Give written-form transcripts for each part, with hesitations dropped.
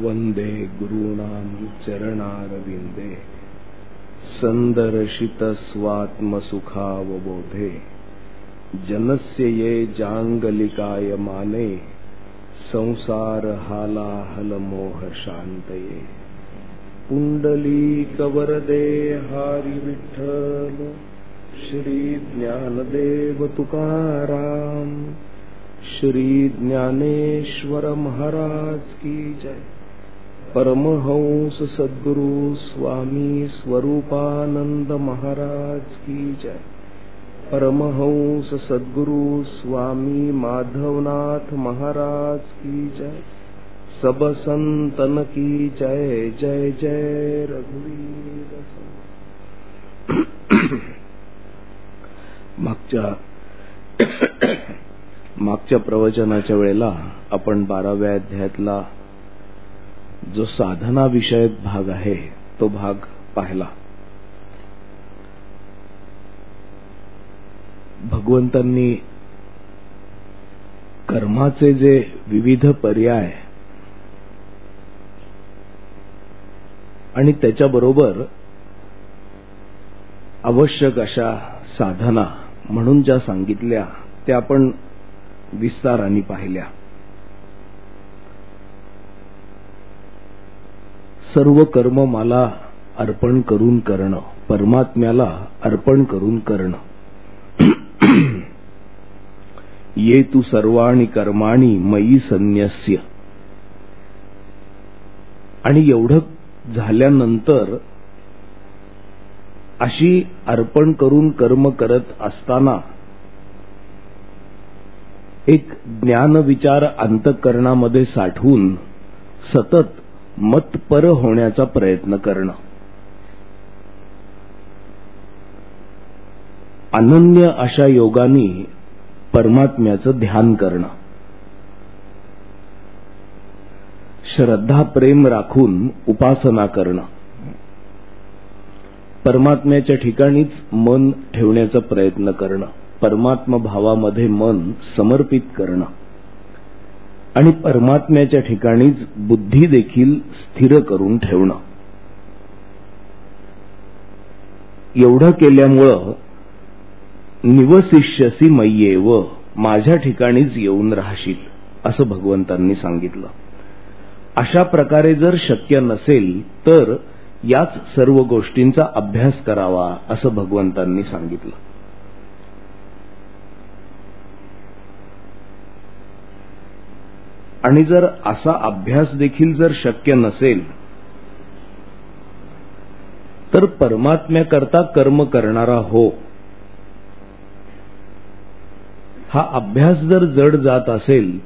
वंदे गुरूणां चरणारविंदे संदर्शित स्वात्मसुखावबोधे जनस्य ये जांगलिकायमाने संसार हालाहल मोह शांतये पुंडलीकवरदे हरी विठ्ठल श्री ज्ञानदेव तुकाराम श्री ज्ञानेश्वर महाराज की जय। परमहंस सद्गुरु स्वामी स्वरूपानंद महाराज की जय। परमहंस सद्गुरु स्वामी माधवनाथ महाराज की जय। सब संतन की जय जय जय रघुवीर। मागच्या प्रवचनाच्या वेळेला आपण 12व्या अध्यायातला जो साधना विषयक भाग आहे तो भाग पाहिला। भगवंतांनी कर्माचे जे विविध पर्याय आणि त्याच्याबरोबर आवश्यक अशा साधना म्हणून ज्या सांगितल्या त्या आपण विस्ताराने पाहिल्या। सर्व कर्म मला अर्पण करून करणं, परमात्म्याला अर्पण करून करणं। ये तू सर्वाणि कर्माणि मयि संन्यस्य। आणि एवढं झाल्यानंतर अशी अर्पण करून कर्म करत असताना एक ज्ञान विचार अंतःकरणामध्ये साठवून सतत मतपर होण्याचा प्रयत्न करणं, अनन्य अशा योगाने परमात्म्याचं ध्यान करणं, श्रद्धा प्रेम राखून उपासना करणं, परमात्म्याच्या ठिकाणीच मन ठेवण्याचा प्रयत्न करणं, परमात्मा भावामध्ये मन समर्पित करणं आणि परमात्म्याच्या ठिकाणीच बुद्धी देखील स्थिर करून ठेवणं। एवढं केल्यामुळं निवसिष्यसी मय्येव, माझ्या ठिकाणीच येऊन राहशील असं भगवंतांनी सांगितलं। अशा प्रकारे जर शक्य नसेल तर याच सर्व गोष्टींचा अभ्यास करावा असं भगवंतांनी सांगितलं। आणि जर असा अभ्यास देखील जर शक्य नसेल तर परमात्म्याकरता कर्म करणारा हो, हा अभ्यास जर जड जात असेल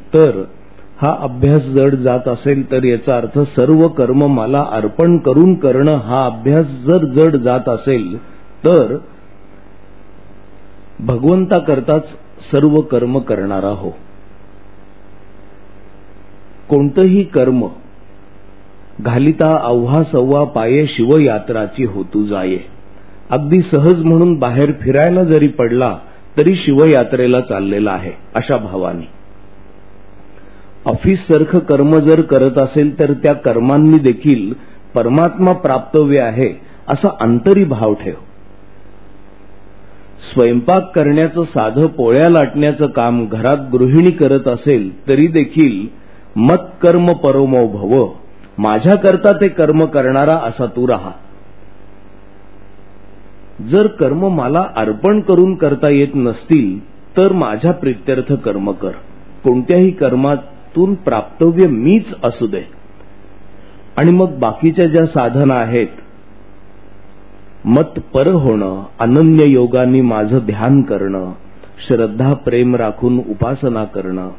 तर याचा अर्थ सर्व कर्म मला अर्पण करून करणं हा अभ्यास जर जड जात असेल तर भगवंताकरताच सर्व कर्म करणारा हो। कोणतंही कर्म घालिता आव्हा सव्वा पाये शिवयात्राची होतू जाये। अगदी सहज म्हणून बाहेर फिरायला जरी पडला तरी शिवयात्रेला चाललेला आहे अशा भावाने। ऑफिस सारखं कर्म जर करत असेल तर त्या कर्मांनी देखील परमात्मा प्राप्तव्य आहे असा अंतरी भाव ठेव। स्वयंपाक करण्याचं साधं पोळ्या लाटण्याचं काम घरात गृहिणी करत असेल तरी देखील मत कर्म परमो भव, माझ्याकरता ते कर्म करणारा असा तू राहा। जर कर्म मला अर्पण करून करता येत नसतील तर माझ्या प्रित्यर्थ कर्म कर। कोणत्याही कर्मातून प्राप्तव्य मीच असू दे। आणि मग बाकीच्या ज्या साधना आहेत, मत पर होणं, अनन्य योगानी माझं ध्यान करणं, श्रद्धा प्रेम राखून उपासना करणं,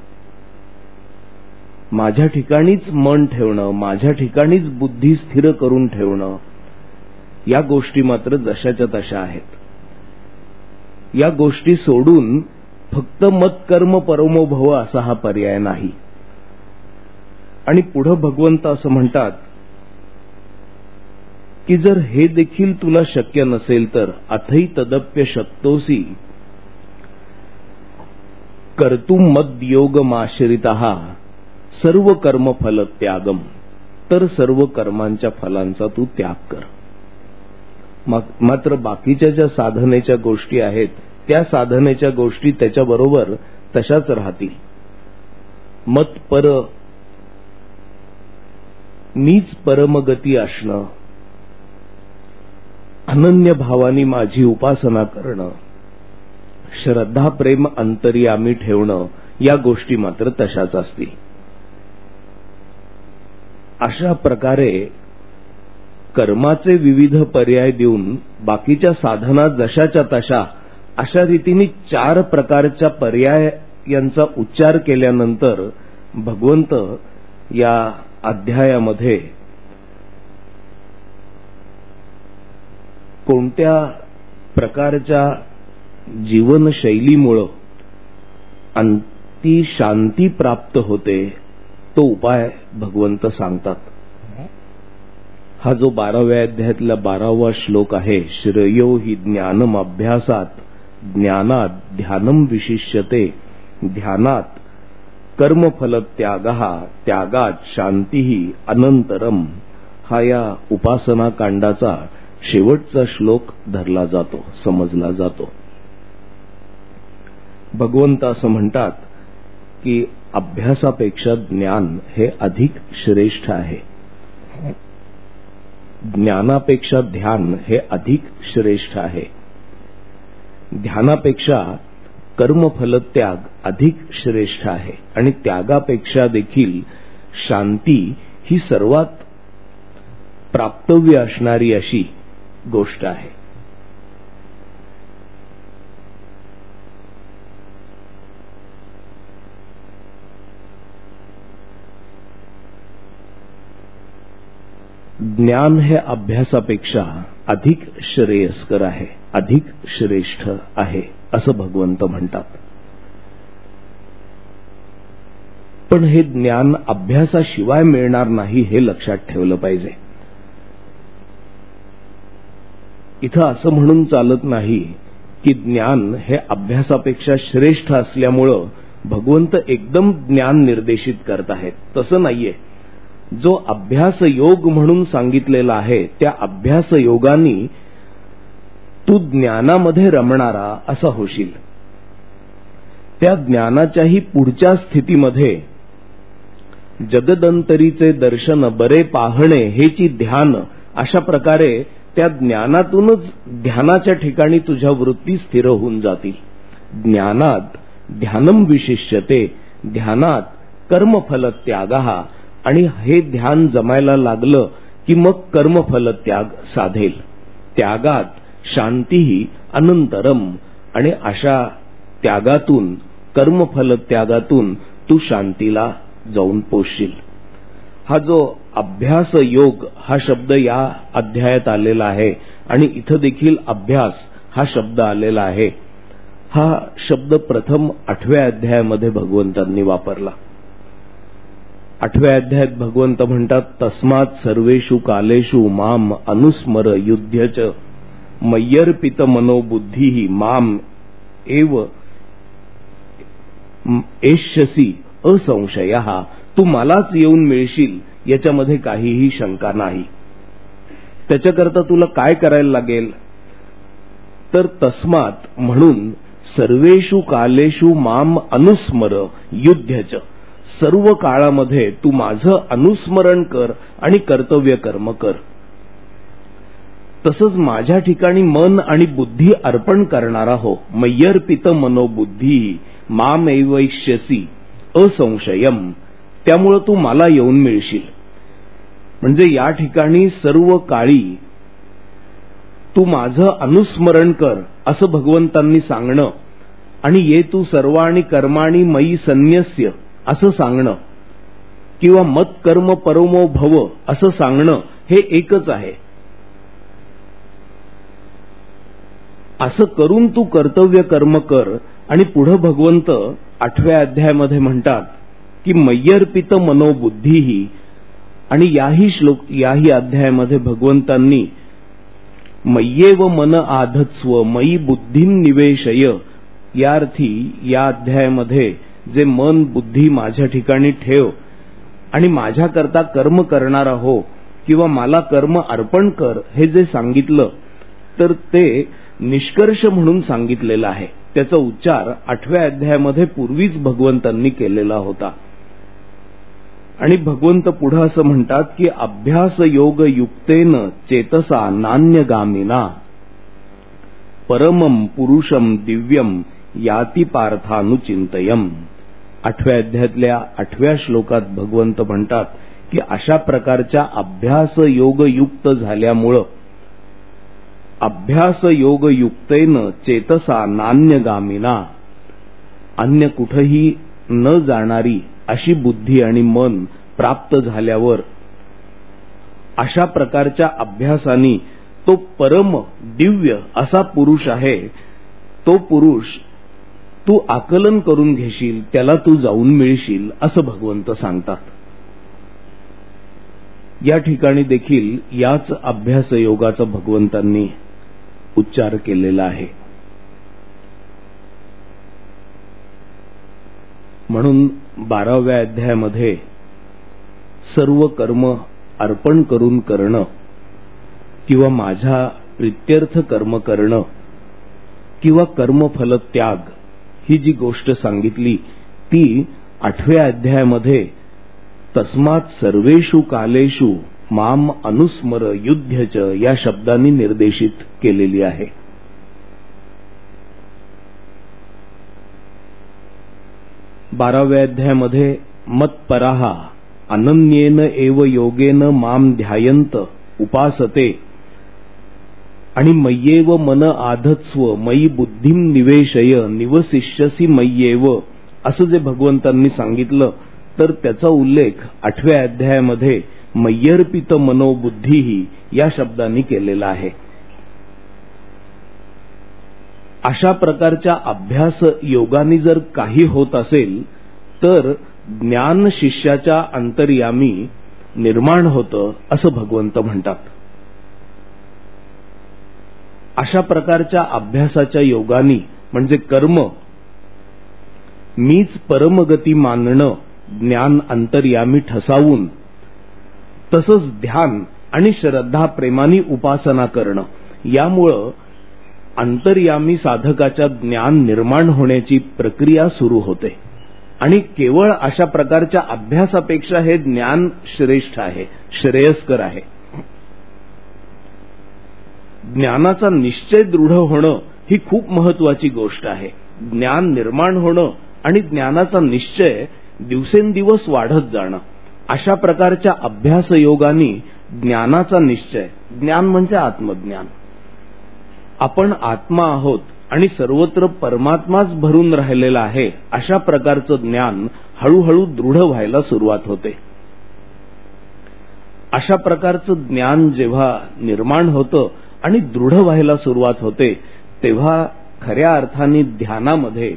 माझ्या ठिकाणीच मन ठेवणं, माझ्या ठिकाणीच बुद्धी स्थिर करून ठेवणं, या गोष्टी मात्र जशाच्या तशा आहेत। या गोष्टी सोडून फक्त मत कर्म परमो भव असा हा पर्याय नाही। आणि पुढे भगवंत असं म्हणतात की जर हे देखील तुला शक्य नसेल तर अथै तदप्य शक्तोसी कर्तुम मद्योगमाश्रितः सर्व कर्म फल त्यागम। तर सर्व कर्मांच्या फलांचा तू त्याग कर. मात्र बाकीच्या ज्या साधनेच्या गोष्टी आहेत त्या साधनेच्या गोष्टी त्याच्याबरोबर तशाच राहतील. मत पर मीच परमगती असणं, अनन्य भावानी माझी उपासना करणं, श्रद्धा प्रेम अंतर्यामी ठेवणं, या गोष्टी मात्र तशाच असतील. अशा प्रकारे कर्माचे विविध पर्याय देऊन बाकीच्या साधना जशाच्या तशा अशा रीतीने 4 प्रकारच्या पर्यायांचा उच्चार केल्यानंतर भगवंत या अध्यायामध्ये कोणत्या प्रकारच्या जीवनशैलीमुळे अंती शांती प्राप्त होते तो उपाय भगवंत सांगतात. हा जो 12व्या अध्यायातला 12वा श्लोक आहे, श्रेयो हि ज्ञानम अभ्यासात ज्ञानात ध्यानम विशिष्यते, ध्यानात कर्मफल त्यागः त्यागात शांतीही अनंतरम, हा या उपासना कांडाचा शेवटचा श्लोक धरला जातो, समजला जातो. भगवंत असं म्हणतात की अभ्यासापेक्षा ज्ञान हे अधिक श्रेष्ठ आहे, ज्ञानापेक्षा ध्यान हे अधिक श्रेष्ठ आहे, ध्यानापेक्षा कर्मफल त्याग अधिक श्रेष्ठ आहे आणि त्यागापेक्षा देखील शांती ही सर्वात प्राप्तव्य असणारी अशी गोष्ट आहे. ज्ञान हे अभ्यासापेक्षा अधिक श्रेयस्कर आहे, अधिक श्रेष्ठ आहे असं भगवंत म्हणतात. पण हे ज्ञान अभ्यासाशिवाय मिळणार नाही हे लक्षात ठेवलं पाहिजे. इथं असं म्हणून चालत नाही की ज्ञान हे अभ्यासापेक्षा श्रेष्ठ असल्यामुळं भगवंत एकदम ज्ञान निर्देशित करत आहेत, तसं नाहीये. जो अभ्यास योग म्हणून सांगितलेला आहे त्या अभ्यास योगानी तू ज्ञानामध्ये रमणारा असा होशील. त्या ज्ञानाच्याही पुढच्या स्थितीमध्ये जगदंतरीचे दर्शन बरे पाहणे हेची ध्यान, अशा प्रकारे त्या ज्ञानातूनच ध्यानाच्या ठिकाणी तुझ्या वृत्ती स्थिर होऊन जातील. ज्ञानात ध्यानम विशिष्यते, ध्यानात कर्मफल त्यागः, आणि हे ध्यान जमायला लागलं की मग कर्मफल त्याग साधेल. त्यागात शांतीही अनंतरम, आणि अशा त्यागातून कर्मफल त्यागातून तू शांतीला जाऊन पोचशील. हा जो अभ्यास योग हा शब्द या अध्यायात आलेला आहे आणि इथं देखील अभ्यास हा शब्द आलेला आहे. हा शब्द प्रथम 8व्या अध्यायामध्ये भगवंतांनी वापरला. 8व्या अध्यायात भगवंत म्हणतात, तस्मात् सर्वेषु कालेषु माम अनुस्मर युध्यच मय्यर्पित मनोबुद्धी माम एव एष्यसी असंशयः. तू मलाच येऊन मिळशील याच्यामध्ये काहीही शंका नाही. त्याच्याकरता तुला काय करायला लागेल तर तस्मात् म्हणून सर्वेषु कालेषु माम अनुस्मर युध्यच, सर्व काळामध्ये तू माझं अनुस्मरण कर आणि कर्तव्य कर्म कर. तसंच माझ्या ठिकाणी मन आणि बुद्धी अर्पण करणारा हो. मय्यर्पित मनोबुद्धी माम एवैष्यसी असंशयम, त्यामुळे तू मला येऊन मिळशील. म्हणजे या ठिकाणी सर्व काळी तू माझं अनुस्मरण कर असं भगवंतांनी सांगणं आणि ये तू सर्वाणि कर्माणि मयी संन्यस्य असं सांगणं किंवा मत कर्म परमो भव असं सांगणं हे एकच आहे. असं करून तू कर्तव्य कर्म कर. आणि पुढे भगवंत 8व्या अध्यायामध्ये म्हणतात की मय्यर्पित मनोबुद्धीही, आणि याही अध्यायामध्ये भगवंतांनी मय्येव मन आधत्स्व मयी बुद्धीं निवेशय, या अर्थी या अध्यायामध्ये जे मन बुद्धी माझ्या ठिकाणी ठेव आणि माझ्याकरता कर्म करणारा हो किंवा मला कर्म अर्पण कर हे जे सांगितलं तर ते निष्कर्ष म्हणून सांगितलेलं आहे. त्याचा उच्चार 8व्या अध्यायामध्ये पूर्वीच भगवंतांनी केलेला होता. आणि भगवंत पुढे असं म्हणतात की अभ्यास योग युक्तेन चेतसा नान्यगामिना परमं पुरुषम दिव्यम याति पार्थानुचिंतयम. 8व्या अध्यायातल्या 8व्या श्लोकात भगवंत म्हणतात की अशा प्रकारच्या अभ्यास योग युक्त झाल्यामुळं अभ्यास योग युक्तेन चेतसा नान्यगामिना अन्य कुठेही न जाणारी अशी बुद्धी आणि मन प्राप्त झाल्यावर अशा प्रकारच्या अभ्यासाने तो परम दिव्य असा पुरुष आहे, तो पुरुष तू आकलन करून घेशील, त्याला तू जाऊन मिळशील असं भगवंत सांगतात. या ठिकाणी देखील याच अभ्यास योगाचा भगवंतांनी उच्चार केलेला आहे. म्हणून 12व्या अध्यायामध्ये सर्व कर्म अर्पण करून करणं किंवा माझ्या प्रित्यर्थ कर्म करणं किंवा कर्मफल त्याग ही जी गोष्ट सांगितली ती 8व्या अध्यायामध्ये तस्मात् सर्वेषु कालेषु माम अनुस्मर युध्यच या शब्दांनी निर्देशित केलेली आहे. बाराव्या अध्यायामध्ये मत्पराहा अनन्येन एव योगेन माम ध्यायंत उपासते आणि मय्येव मन आधत्स्व मयी बुद्धिम निवेशय निवसिष्यसी मय्येव असं जे भगवंतांनी सांगितलं तर त्याचा उल्लेख 8व्या अध्यायामध्ये मय्यर्पित मनोबुद्धीही या शब्दांनी केलेला आहे. अशा प्रकारच्या अभ्यास योगाने जर काही होत असेल तर ज्ञान शिष्याच्या अंतर्यामी निर्माण होतं असं भगवंत म्हणतात. अशा प्रकारच्या अभ्यासाच्या योगाने म्हणजे कर्म मीच परमगती मानणं ज्ञान अंतर्यामी ठसावून तसंच ध्यान आणि श्रद्धा प्रेमाने उपासना करणं यामुळं अंतर्यामी साधकाच्या ज्ञान निर्माण होण्याची प्रक्रिया सुरू होते. आणि केवळ अशा प्रकारच्या अभ्यासापेक्षा हे ज्ञान श्रेष्ठ आहे, श्रेयस्कर आहे. ज्ञानाचा निश्चय दृढ होणं ही खूप महत्वाची गोष्ट आहे. ज्ञान निर्माण होणं आणि ज्ञानाचा निश्चय दिवसेंदिवस वाढत जाणं अशा प्रकारच्या अभ्यास योगाने ज्ञानाचा निश्चय, ज्ञान म्हणजे आत्मज्ञान, आपण आत्मा आहोत आणि सर्वत्र परमात्माच भरून राहिलेला आहे अशा प्रकारचं ज्ञान हळूहळू दृढ व्हायला सुरुवात होते. अशा प्रकारचं ज्ञान जेव्हा निर्माण होतं आणि दृढ व्हायला सुरुवात होते तेव्हा खऱ्या अर्थाने ध्यानामध्ये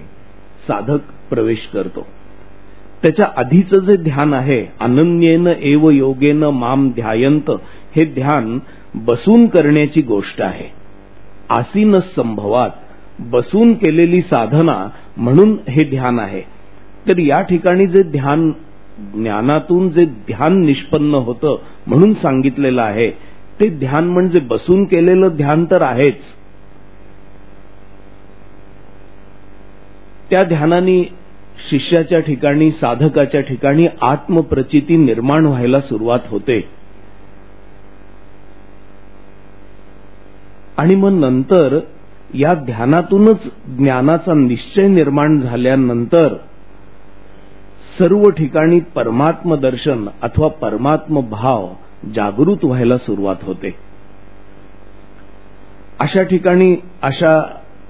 साधक प्रवेश करतो. त्याच्या आधीचं जे ध्यान आहे अनन्येन एव योगेन माम ध्यायंत हे ध्यान बसून करण्याची गोष्ट आहे. आसीन संभवात बसून केलेली साधना म्हणून हे ध्यान आहे. तर या ठिकाणी जे ध्यान ज्ञानातून जे ध्यान निष्पन्न होतं म्हणून सांगितलेलं आहे ते ध्यान म्हणजे बसून केलेलं ध्यान तर आहेच. त्या ध्यानाने शिष्याच्या ठिकाणी साधकाच्या ठिकाणी आत्मप्रचिती निर्माण व्हायला सुरुवात होते. आणि मग नंतर या ध्यानातूनच ज्ञानाचा निश्चय निर्माण झाल्यानंतर सर्व ठिकाणी परमात्म दर्शन अथवा परमात्म भाव जागृत व्हायला सुरुवात होते. अशा ठिकाणी अशा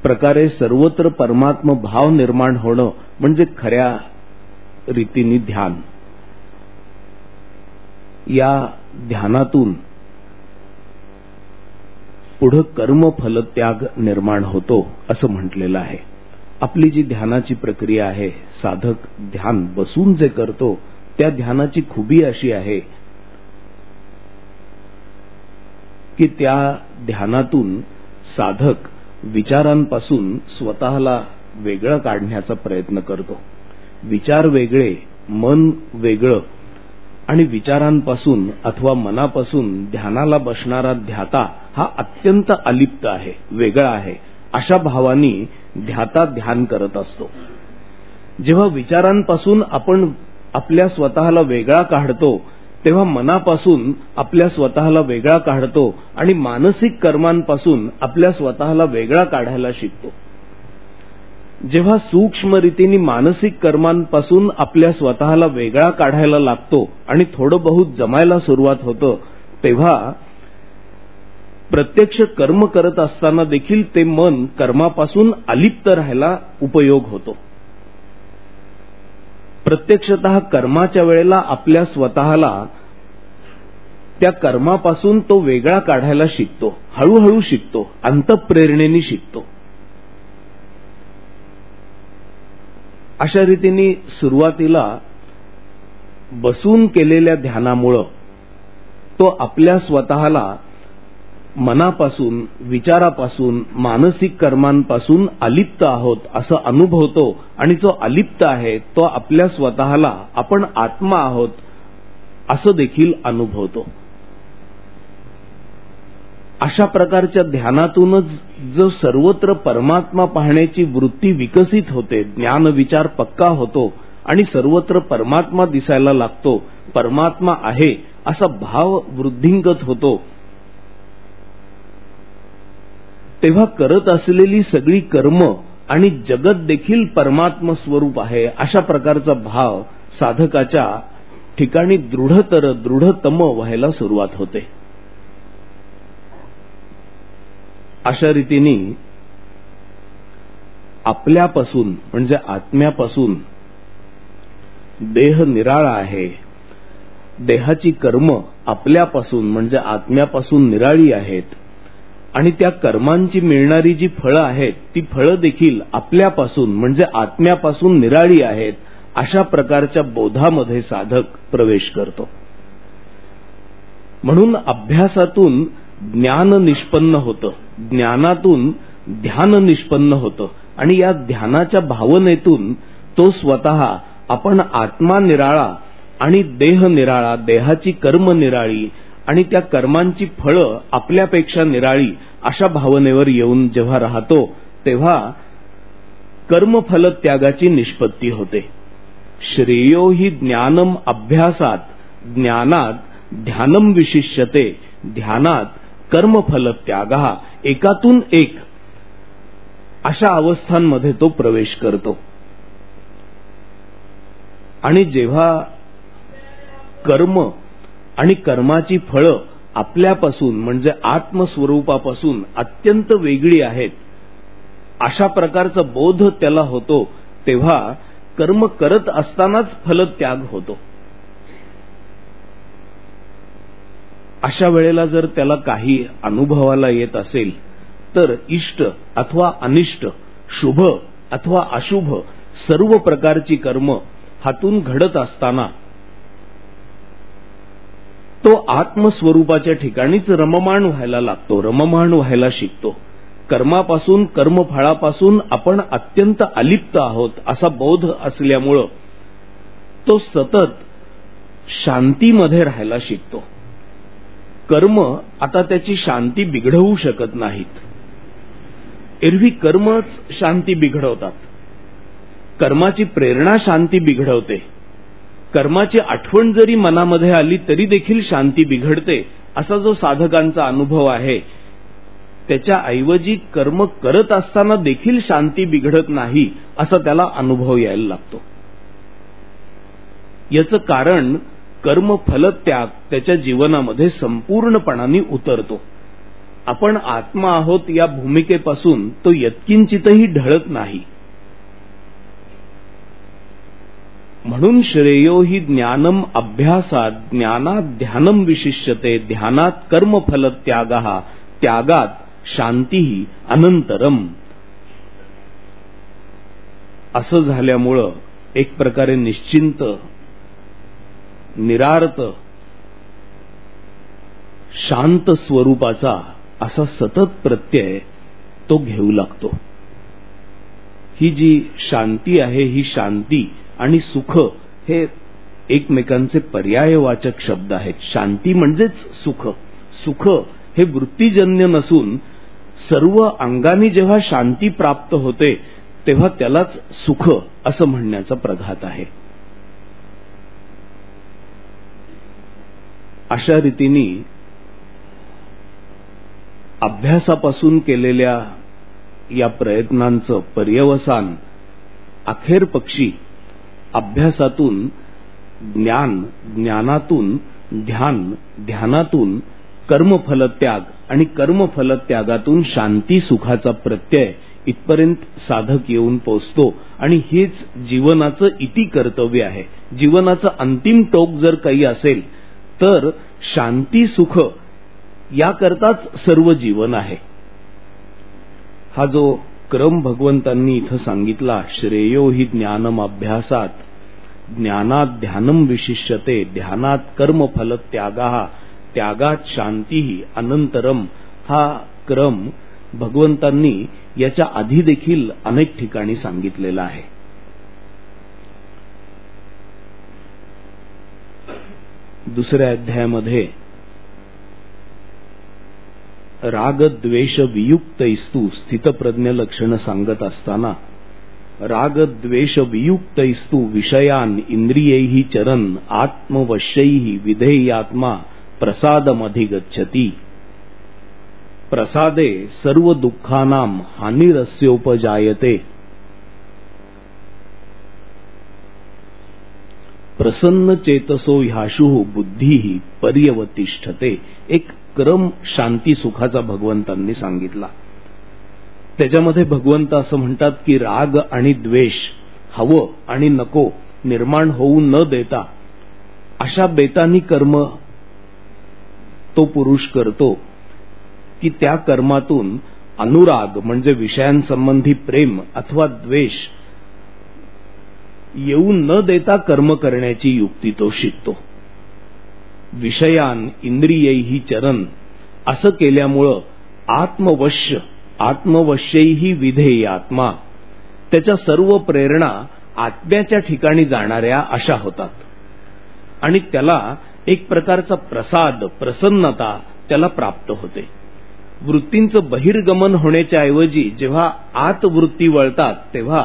प्रकारे सर्वत्र परमात्म भाव निर्माण होणं म्हणजे खऱ्या रीतीने ध्यान. या ध्यानातून पुढे कर्मफल त्याग निर्माण होतो असं म्हटलेलं आहे. आपली जी ध्यानाची प्रक्रिया आहे, साधक ध्यान बसून जे करतो त्या ध्यानाची खूबी अशी आहे की त्या ध्यानातून साधक विचारांपासून स्वतःला वेगळं काढण्याचा प्रयत्न करतो. विचार वेगळे, मन वेगळं आणि विचारांपासून अथवा मनापासून ध्यानाला बसणारा ध्याता हा अत्यंत अलिप्त आहे, वेगळा आहे, अशा भावानी ध्याता ध्यान करत असतो. जेव्हा विचारांपासून आपण आपल्या स्वतःला वेगळा काढतो, तेव्हा मनापासून आपल्या स्वतःला वेगळा काढतो आणि मानसिक कर्मांपासून आपल्या स्वतःला वेगळा काढायला शिकतो. जेव्हा सूक्ष्म रीतीने मानसिक कर्मांपासून आपल्या स्वतःला वेगळा काढायला लागतो आणि थोडं बहुत जमायला सुरुवात होतं, तेव्हा प्रत्यक्ष कर्म करत असताना देखील ते मन कर्मापासून अलिप्त राहायला उपयोग होतो. प्रत्यक्षतः कर्माच्या वेळेला आपल्या स्वतःला त्या कर्मापासून तो वेगळा काढायला शिकतो, हळूहळू शिकतो, अंतःप्रेरणेने शिकतो. अशा रीतीने सुरुवातीला बसून केलेल्या ध्यानामुळं तो आपल्या स्वतःला मनापासून, विचारापासून, मानसिक कर्मांपासून अलिप्त आहोत असं अनुभवतो आणि जो अलिप्त आहे तो आपल्या स्वतःला आपण आत्मा आहोत असं देखील अनुभवतो. अशा प्रकारच्या ध्यानातूनच जो सर्वत्र परमात्मा पाहण्याची वृत्ती विकसित होते, ज्ञान विचार पक्का होतो आणि सर्वत्र परमात्मा दिसायला लागतो, परमात्मा आहे असा भाव वृद्धिंगत होतो, तेव्हा करत असलेली सगळी कर्म आणि जगत देखील परमात्म स्वरूप आहे अशा प्रकारचा भाव साधकाच्या ठिकाणी दृढतम व्हायला सुरुवात होते. अशा रीतीने आपल्यापासून म्हणजे आत्म्यापासून देह निराळा आहे, देहाची कर्म आपल्यापासून म्हणजे आत्म्यापासून निराळी आहेत आणि त्या कर्मांची मिळणारी जी फळं आहेत ती फळं देखील आपल्यापासून म्हणजे आत्म्यापासून निराळी आहेत, अशा प्रकारच्या बोधामध्ये साधक प्रवेश करतो. म्हणून अभ्यासातून ज्ञान निष्पन्न होतं, ज्ञानातून ध्यान निष्पन्न होतं आणि या ध्यानाच्या भावनेतून तो स्वतः आपण आत्मा निराळा आणि देह निराळा, देहाची कर्म निराळी आणि त्या कर्मांची फळं आपल्यापेक्षा निराळी अशा भावनेवर येऊन जेव्हा राहतो, तेव्हा कर्मफल त्यागाची निष्पत्ती होते. श्रेयो हि ज्ञानम अभ्यासात, ज्ञानात ध्यानम विशिष्यते, ध्यानात कर्मफल त्यागा, एकातून एक अशा अवस्थांमध्ये तो प्रवेश करतो. आणि जेव्हा कर्म आणि कर्माची फळं आपल्यापासून म्हणजे आत्मस्वरूपापासून अत्यंत वेगळी आहेत अशा प्रकारचा बोध त्याला होतो, तेव्हा कर्म करत असतानाच फलत्याग होतो. अशा वेळेला जर त्याला काही अनुभवाला येत असेल तर इष्ट अथवा अनिष्ट, शुभ अथवा अशुभ सर्व प्रकारची कर्म हातून घडत असताना तो आत्मस्वरूपाच्या ठिकाणीच रममाण व्हायला लागतो, रममाण व्हायला शिकतो. कर्मापासून, कर्मफळापासून आपण अत्यंत अलिप्त आहोत असा बोध असल्यामुळं तो सतत शांतीमध्ये राहायला शिकतो. कर्म आता त्याची शांती बिघडवू शकत नाहीत. एरवी कर्मच शांती बिघडवतात. कर्माची प्रेरणा शांती बिघडवते. कर्माची आठवण जरी मनामध्ये आली तरी देखील शांती बिघडते असा जो साधकांचा अनुभव आहे, त्याच्याऐवजी कर्म करत असताना देखील शांती बिघडत नाही असा त्याला अनुभव यायला लागतो. याचं कारण कर्मफलत्याग त्याच्या जीवनामध्ये संपूर्णपणाने उतरतो. आपण आत्मा आहोत या भूमिकेपासून तो यत्किंचितही ढळत नाही. म्हणून श्रेयो हि ज्ञानम अभ्यासात, ज्ञानात ध्यानम विशिष्यते, ध्यानात कर्मफल त्यागा, त्यागात शांती अनंतरम. असं झाल्यामुळं एक प्रकारे निश्चिंत, निरार्त, शांत स्वरूपाचा असा सतत प्रत्यय तो घेऊ लागतो. ही जी शांती आहे, ही शांती आणि सुख हे एकमेकांचे पर्यायवाचक शब्द आहेत. शांती म्हणजेच सुख. सुख हे वृत्तीजन्य नसून सर्व अंगाने जेव्हा शांती प्राप्त होते तेव्हा त्यालाच सुख असं म्हणण्याचा प्रघात आहे. अशा रीतीने अभ्यासापासून केलेल्या या प्रयत्नांचं पर्यवसान अखेर पक्षी अभ्यासातून ज्ञान, ज्ञानातून ध्यान, ध्यानातून कर्मफलत्याग आणि कर्मफलत्यागातून शांती सुखाचा प्रत्यय इथपर्यंत साधक येऊन पोचतो. आणि हेच जीवनाचं इति कर्तव्य आहे. जीवनाचं अंतिम टोक जर काही असेल तर शांती सुख याकरताच सर्व जीवन आहे. हा जो क्रम भगवंतांनी इथं सांगितला, श्रेयो हि ज्ञानम अभ्यासात, ज्ञानात ध्यानम विशिष्यते, ध्यानात कर्मफल त्यागा, त्यागात शांती अनंतरम, हा क्रम भगवंतांनी याच्या आधी देखील अनेक ठिकाणी सांगितलेला आहे. दुसऱ्या अध्यायामध्ये राग द्वेष वियुक्तैस्तु स्थितप्रज्ञ लक्षण सांगत असताना राग द्वेष वियुक्तैस्तु विषयान इंद्रियैहि चरन आत्मवश्यैहि विधेयात्मा प्रसादमधिगच्छति, प्रसादे सर्व दुःखानां हानिरस्योपजायते, प्रसन्न चेतसो ह्याशु बुद्धी पर्यवतिष्ठते. एक क्रम शांती सुखाचा भगवंतांनी सांगितला. त्याच्यामध्ये भगवंत असं म्हणतात की राग आणि द्वेष, हवं आणि नको निर्माण होऊ न देता अशा बेतानी कर्म तो पुरुष करतो की त्या कर्मातून अनुराग म्हणजे विषयांसंबंधी प्रेम अथवा द्वेष येऊ न देता कर्म करण्याची युक्ती तो शिकतो. विषयान इंद्रियैहि चरन असं केल्यामुळं आत्मवश्य, आत्मवश्यैहि विधेयात्मा, त्याच्या सर्व प्रेरणा आत्म्याच्या ठिकाणी जाणाऱ्या अशा होतात आणि त्याला एक प्रकारचा प्रसाद, प्रसन्नता त्याला प्राप्त होते. वृत्तींचं बहिर्गमन होण्याच्या ऐवजी जेव्हा आत वृत्ती वळतात तेव्हा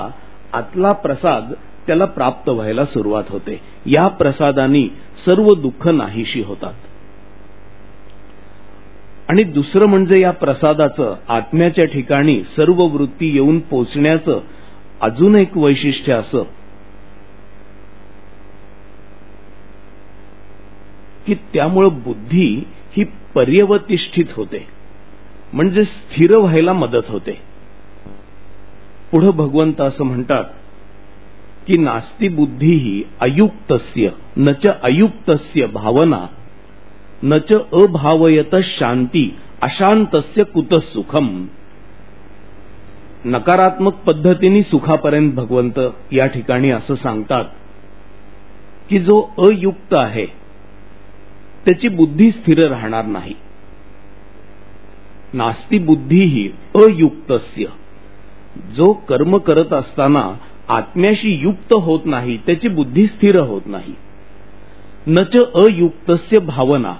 आतला प्रसाद त्याला प्राप्त व्हायला सुरुवात होते. या प्रसादाने सर्व दुःख नाहीशी होतात. आणि दुसरं म्हणजे या प्रसादाचं आत्म्याच्या ठिकाणी सर्व वृत्ती येऊन पोचण्याचं अजून एक वैशिष्ट्य असं की त्यामुळे बुद्धी ही पर्यवतिष्ठित होते, म्हणजे स्थिर व्हायला मदत होते. पुढे भगवंत असं म्हणतात की नास्ति बुद्धी ही अयुक्तस्य न च अयुक्तस्य भावना न च अभावयत शांती अशांतस्य कुतः सुखम. नकारात्मक पद्धतीने सुखापर्यंत भगवंत या ठिकाणी असं सांगतात की जो अयुक्त आहे त्याची बुद्धी स्थिर राहणार नाही. नास्ति बुद्धी ही अयुक्तस्य, जो कर्म करत असताना आत्म्याशी युक्त होत नाही त्याची बुद्धी स्थिर होत नाही. न च अयुक्तस्य भावना,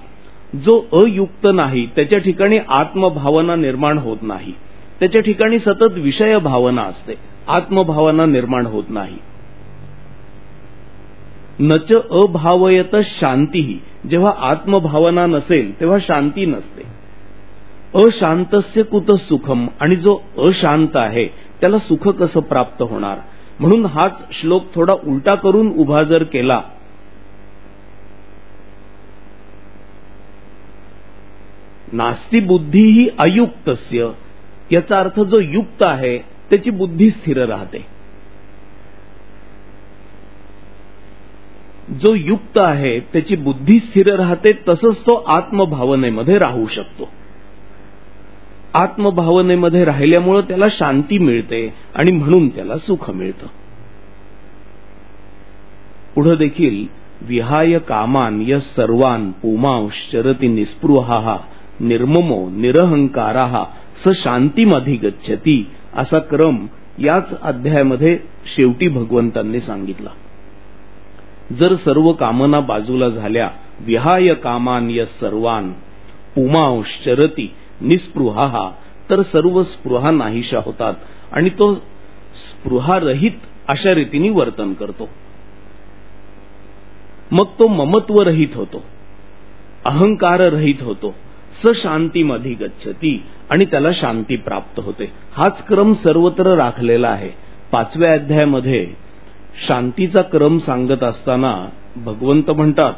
जो अयुक्त नाही त्याच्या ठिकाणी आत्मभावना निर्माण होत नाही, त्याच्या ठिकाणी सतत विषय भावना असते, आत्मभावना निर्माण होत नाही. न च अभावयत शांती, जेव्हा आत्मभावना नसेल तेव्हा शांती नसते. अशांतस्य कुतः सुखम, आणि जो अशांत आहे त्याला सुख कसं प्राप्त होणार. म्हणून हाच श्लोक थोडा उलटा करून उभा जर केला नास्ति बुद्धी ही अयुक्तस्य, याचा अर्थ जो युक्त आहे त्याची बुद्धी स्थिर राहते. जो युक्त आहे त्याची बुद्धी स्थिर राहते, तसंच तो आत्मभावनेमध्ये राहू शकतो. आत्मभावनेमध्ये राहिल्यामुळे त्याला शांती मिळते आणि म्हणून त्याला सुख मिळतं. पुढे देखील विहाय कामान यः सर्वान् पुमांश्चरति निस्पृहः निर्ममो निरहंकारः स शांतिमधिगच्छति, असा क्रम याच अध्यायामध्ये शेवटी भगवंतांनी सांगितला. जर सर्व कामना बाजूला झाल्या, विहाय कामान यस सर्वान पुमांश्चरती निस्पृहा, तर सर्व स्पृहा नाहीशा होतात आणि तो स्पृहारहित अशा रीतीने वर्तन करतो. मग तो ममत्वरहित होतो, अहंकाररहित होतो, स शांतीमध्ये गच्छती आणि त्याला शांती प्राप्त होते. हाच क्रम सर्वत्र राखलेला आहे. 5व्या अध्यायामध्ये शांतीचा क्रम सांगत असताना भगवंत म्हणतात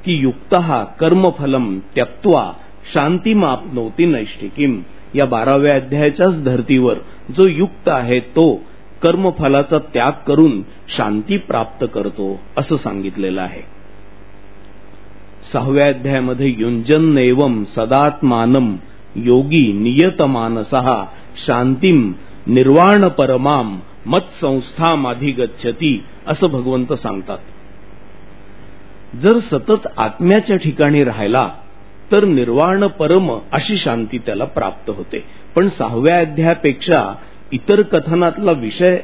की युक्तः कर्मफलम त्यक्त्वा शांतिमाप्नोति नैष्ठिकीम. या 12व्या अध्यायाच्याच धर्तीवर जो युक्त आहे तो कर्मफलाचा त्याग करून शांती प्राप्त करतो असं सांगितलेलं आहे. 6व्या अध्यायामध्ये युंजन्नेवम सदात्मानम योगी नियतमानसः शांतीम निर्वाण परमाम मत्संस्थामाधिगच्छति असं भगवंत सांगतात. जर सतत आत्म्याच्या ठिकाणी राहिला तर निर्वाण परम अशी शांती त्याला प्राप्त होते. पण 6व्या अध्यायापेक्षा इतर कथनातला विषय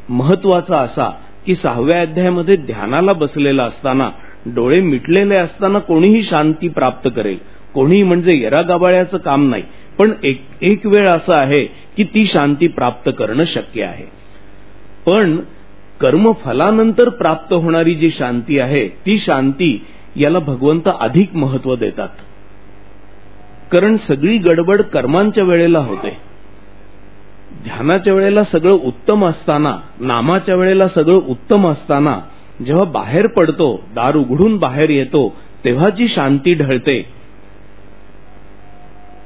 महत्वाचा असा की 6व्या अध्यायामध्ये ध्यानाला बसलेला असताना, डोळे मिटलेले असताना कोणीही शांती प्राप्त करेल. कोणीही म्हणजे येरागाबाळ्याचं काम नाही, पण एक वेळ असं आहे की ती शांती प्राप्त करणं शक्य आहे. पण कर्मफलानंतर प्राप्त होणारी जी शांती आहे ती शांती याला भगवंत अधिक महत्व देतात. कारण सगळी गडबड कर्मांच्या वेळेला होते. ध्यानाच्या वेळेला सगळं उत्तम असताना, नामाच्या वेळेला सगळं उत्तम असताना, जेव्हा बाहेर पडतो, दार उघडून बाहेर येतो, तेव्हा जी शांती ढळते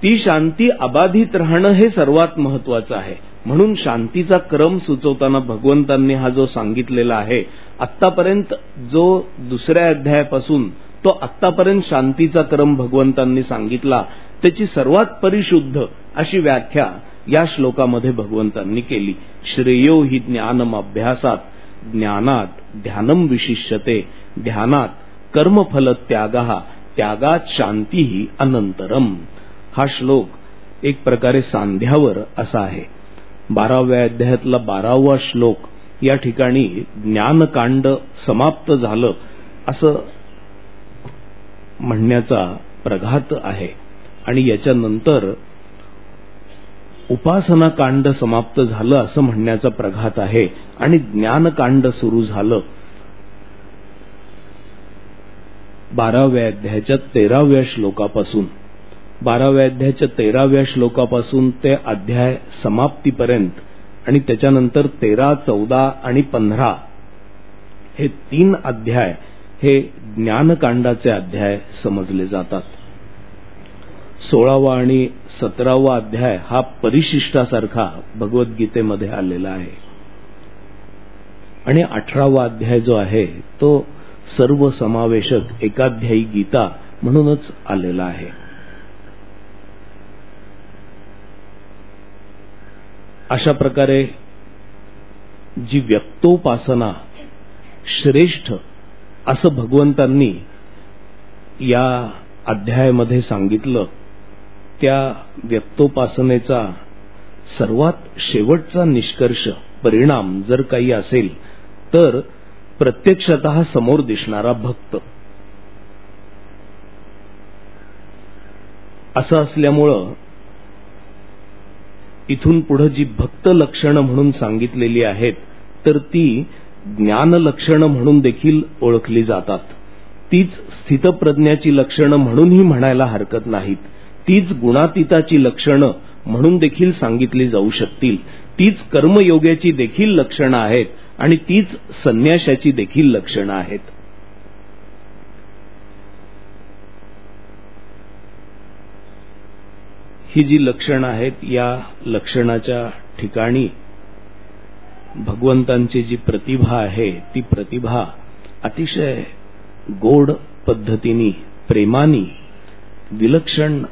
ती शांती अबाधित राहणं हे सर्वात महत्वाचं आहे. म्हणून शांतीचा क्रम सुचवताना भगवंतांनी हा जो सांगितलेला आहे, आत्तापर्यंत जो 2ऱ्या अध्यायापासून तो आत्तापर्यंत शांतीचा क्रम भगवंतांनी सांगितला, त्याची सर्वात परिशुद्ध अशी व्याख्या या श्लोकामध्ये भगवंतांनी केली. श्रेयो हि ज्ञानम अभ्यासात ज्ञानात ध्यानम विशिष्यते, ध्यानात कर्मफल त्यागः त्यागात शांती अनंतरम. हा श्लोक एक प्रकारे सांध्यावर असा आहे. 12व्या अध्यायातला 12वा श्लोक या ठिकाणी ज्ञानकांड समाप्त झालं असं म्हणण्याचा प्रघात आहे आणि याच्यानंतर उपासना कांड समाप्त झालं असं म्हणण्याचा प्रघात आहे आणि ज्ञानकांड सुरू झालं 12व्या अध्यायाच्या 13व्या श्लोकापासून. 12व्या अध्यायाच्या 13व्या श्लोकापासून ते अध्याय समाप्तीपर्यंत आणि त्याच्यानंतर 13, 14 आणि 15 हे 3 अध्याय हे ज्ञानकांडाचे अध्याय समजले जातात. 16वा आणि 17वा अध्याय हा परिशिष्टासारखा भगवद्गीतेमध्ये आलेला आहे आणि 18वा अध्याय जो आहे तो सर्वसमावेशक एकाध्यायी गीता म्हणूनच आलेला आहे. अशा प्रकारे जी व्यक्तोपासना श्रेष्ठ असं भगवंतांनी या अध्यायामध्ये सांगितलं, त्या व्यक्तोपासनेचा सर्वात शेवटचा निष्कर्ष परिणाम जर काही असेल तर प्रत्यक्षतः समोर दिसणारा भक्त. असं असल्यामुळं इथून पुढे जी भक्त लक्षणं म्हणून सांगितलेली आहेत तर ती ज्ञान लक्षणं म्हणून देखील ओळखली जातात. तीच स्थितप्रज्ञाची लक्षणं म्हणूनही म्हणायला हरकत नाहीत. तीच गुणातीताची लक्षणं म्हणून देखील सांगितली जाऊ शकतील. तीच कर्मयोग्याची देखील लक्षणं आहेत आणि तीच संन्याशाची देखील लक्षणं आहेत. ही जी लक्षणं आहेत या लक्षणाच्या ठिकाणी भगवंतांची जी प्रतिभा आहे ती प्रतिभा अतिशय गोड पद्धतीने, प्रेमाने, विलक्षण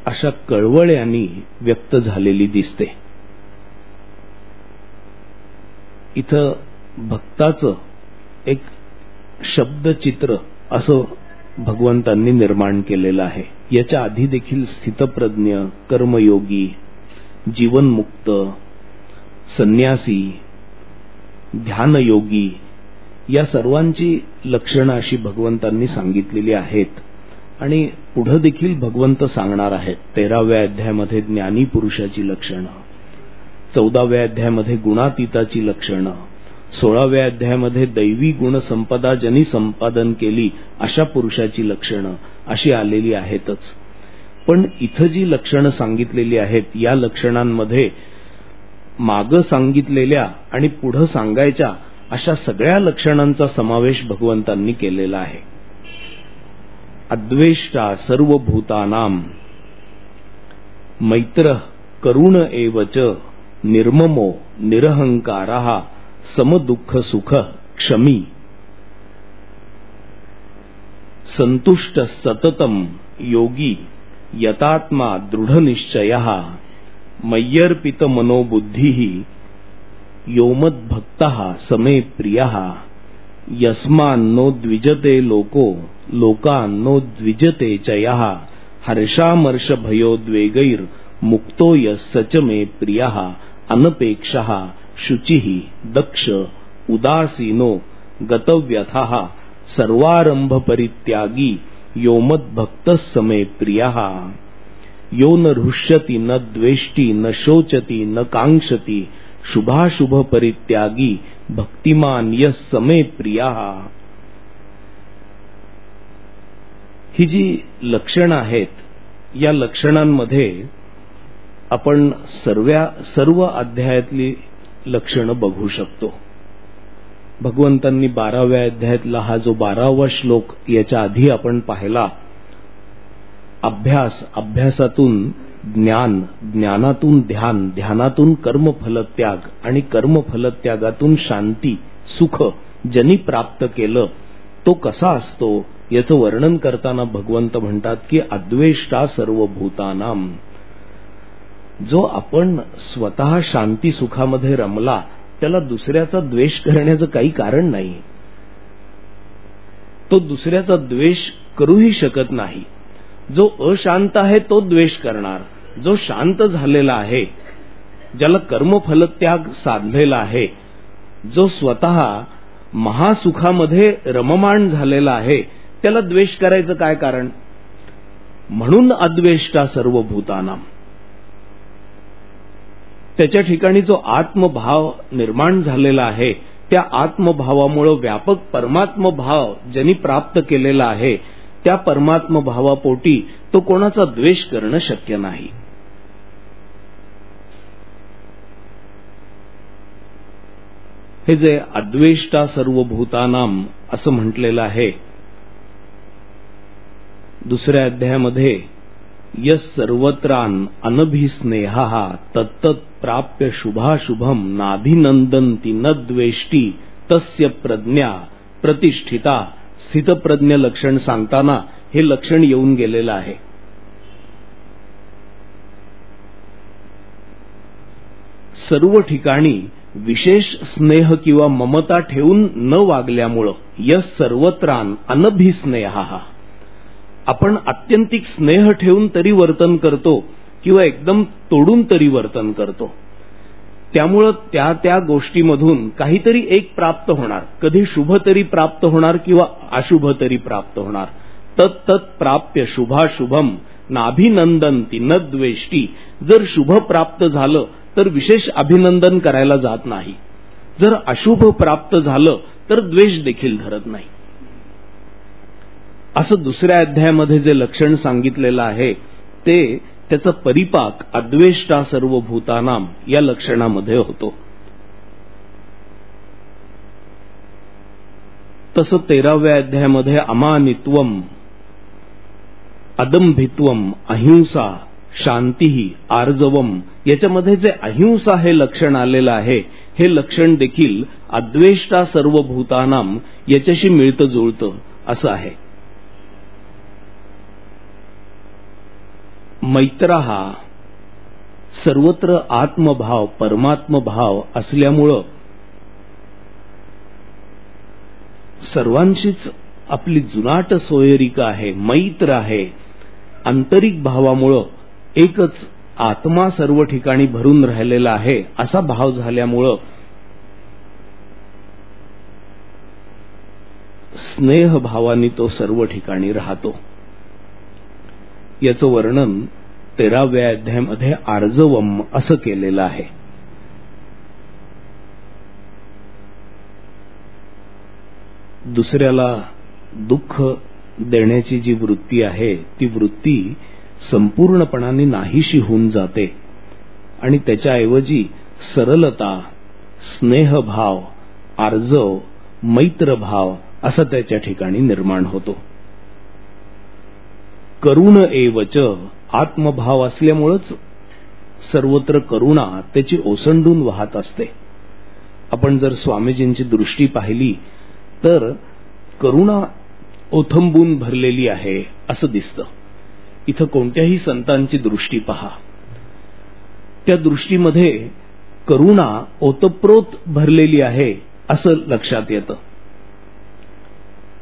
अशा कळवळ्यांनी व्यक्त झालेली दिसते. इथं भक्ताचं एक शब्दचित्र असं भगवंतांनी निर्माण केलेलं आहे. याच्या आधी देखील स्थितप्रज्ञ, कर्मयोगी, जीवनमुक्त, संन्यासी ध्यानयोगी या सर्वांची लक्षणं अशी भगवंतांनी सांगितलेली आहेत आणि पुढे देखील भगवंत सांगणार आहेत. 13व्या अध्यायामध्ये ज्ञानी पुरुषाची लक्षणं, 14व्या अध्यायामध्ये गुणातीताची लक्षणं, 16व्या अध्यायामध्ये दैवी गुणसंपदा ज्यांनी संपादन केली अशा पुरुषाची लक्षणं अशी आलेली आहेतच. पण इथं जी लक्षणं सांगितलेली आहेत या लक्षणांमध्ये मागं सांगितलेल्या आणि पुढं सांगायच्या अशा सगळ्या लक्षणांचा समावेश भगवंतांनी केलेला आहे. अद्वेष्टा सर्वभूतानां, मैत्रः करुण एवच, निर्ममो निरहंकारः, समदुःख सुख क्षमी, संतुष्ट सततम योगी, यतात्मा दृढनिश्चयः, मय्यर्पित मनोबुद्धिः, योमद्भक्तः समे प्रियः, यस्मान्नो द्विजते लोको लोकान्नो द्विजते च यः, हर्षामर्ष भयोद्वेगैर् मुक्तो यः च मे प्रियः, अनपेक्षः शुचिः दक्ष उदासीनो गतव्यथः, सर्वारंभ परित्यागी, योमद्भक्तः समे प्रियः, यो न हृष्यति न द्वेष्टि न शोचति न कांक्षति, शुभाशुभ परित्यागी, भक्तिमान यः समे प्रियः. ही जी लक्षणं आहेत या लक्षणांमध्ये आपण सर्व अध्यायातली लक्षणं बघू शकतो. भगवंतांनी 12व्या अध्यायातला हा जो 12वा श्लोक याच्या आधी आपण पाहिला, अभ्यासातून ज्ञान, ज्ञानातून ध्यान, ध्यानातून कर्मफलत्याग आणि कर्मफलत्यागातून शांती सुख ज्यांनी प्राप्त केलं तो कसा असतो याचं वर्णन करताना भगवंत म्हणतात की अद्वेष्टा सर्वभूतानां. जो आपण स्वतः शांती सुखामध्ये रमला त्याला दुसऱ्याचा द्वेष करण्याचं काही कारण नाही. तो दुसऱ्याचा द्वेष करूही शकत नाही. जो अशांत आहे तो द्वेष करणार. जो शांत झालेला आहे, ज्याला कर्मफलत्याग साधलेला आहे, जो स्वतः महासुखामध्ये रममाण झालेला आहे, त्याला द्वेष करायचं काय कारण? म्हणून अद्वेष्टा सर्वभूतानां. त्याच्या ठिकाणी जो आत्मभाव निर्माण झालेला आहे त्या आत्मभावामुळे व्यापक परमात्मभाव ज्यांनी प्राप्त केलेला आहे त्या परमात्मभावापोटी तो कोणाचा द्वेष करणं शक्य नाही. हे जे अद्वेष्टा सर्वभूतानां असं म्हटलेलं आहे दुसऱ्या अध्यायामध्ये, यस सर्वत्रान अनभिस्नेहः तत्तत् प्राप्य शुभाशुभम नाभिनंदन्ति न द्वेष्टी तस्य प्रज्ञा प्रतिष्ठिता. स्थितप्रज्ञ लक्षण सांगताना हे लक्षण येऊन गेलेलं आहे. सर्व ठिकाणी विशेष स्नेह किंवा ममता ठेवून न वागल्यामुळं यस सर्वत्रान अनभिस्नेहः, आपण आत्यंतिक स्नेह ठेवून तरी वर्तन करतो किंवा एकदम तोडून तरी वर्तन करतो. त्यामुळं त्या गोष्टीमधून काहीतरी एक प्राप्त होणार. कधी शुभ तरी प्राप्त होणार किंवा अशुभ तरी प्राप्त होणार. तत्तत् प्राप्य शुभाशुभम नाभिनंदन्ति न द्वेष्टी. जर शुभ प्राप्त झालं तर विशेष अभिनंदन करायला जात नाही. जर अशुभ प्राप्त झालं तर द्वेष देखील धरत नाही. असं दुसऱ्या अध्यायामध्ये जे लक्षण सांगितलेलं आहे ते त्याचा परिपाक अद्वेष्टा सर्वभूतानां या लक्षणामध्ये होतो. तसं 13व्या अध्यायामध्ये अमानित्वम, अदंभित्वम, अहिंसा, शांती, आर्जवम याच्यामध्ये जे अहिंसा हे लक्षण आलेलं आहे हे लक्षण देखील अद्वेष्टा सर्वभूतानां याच्याशी मिळतं जुळतं असं आहे. मैत्रः सर्वत्र आत्मभाव परमात्मभाव असल्यामुळं सर्वांशीच आपली जुनाट सोयरिका आहे, मैत्र आहे. आंतरिक भावामुळं एकच आत्मा सर्व ठिकाणी भरून राहिलेला आहे असा भाव झाल्यामुळं स्नेहभावानी तो सर्व ठिकाणी राहतो. याचं वर्णन 13व्या अध्यायामध्ये आर्जवम असं केलेलं आहे. दुसऱ्याला दुःख देण्याची जी वृत्ती आहे ती वृत्ती संपूर्णपणाने नाहीशी होऊन जाते आणि त्याच्याऐवजी सरलता, स्नेहभाव, आर्जव, मैत्रभाव असा त्याच्या ठिकाणी निर्माण होतो. करुण एवच, आत्मभाव असल्यामुळेच सर्वत्र करुणा त्याची ओसंडून वाहत असते. आपण जर स्वामीजींची दृष्टी पाहिली तर करुणा ओथंबून भरलेली आहे असं दिसतं. इथं कोणत्याही संतांची दृष्टी पहा, त्या दृष्टीमध्ये करुणा ओतप्रोत भरलेली आहे असं लक्षात येतं.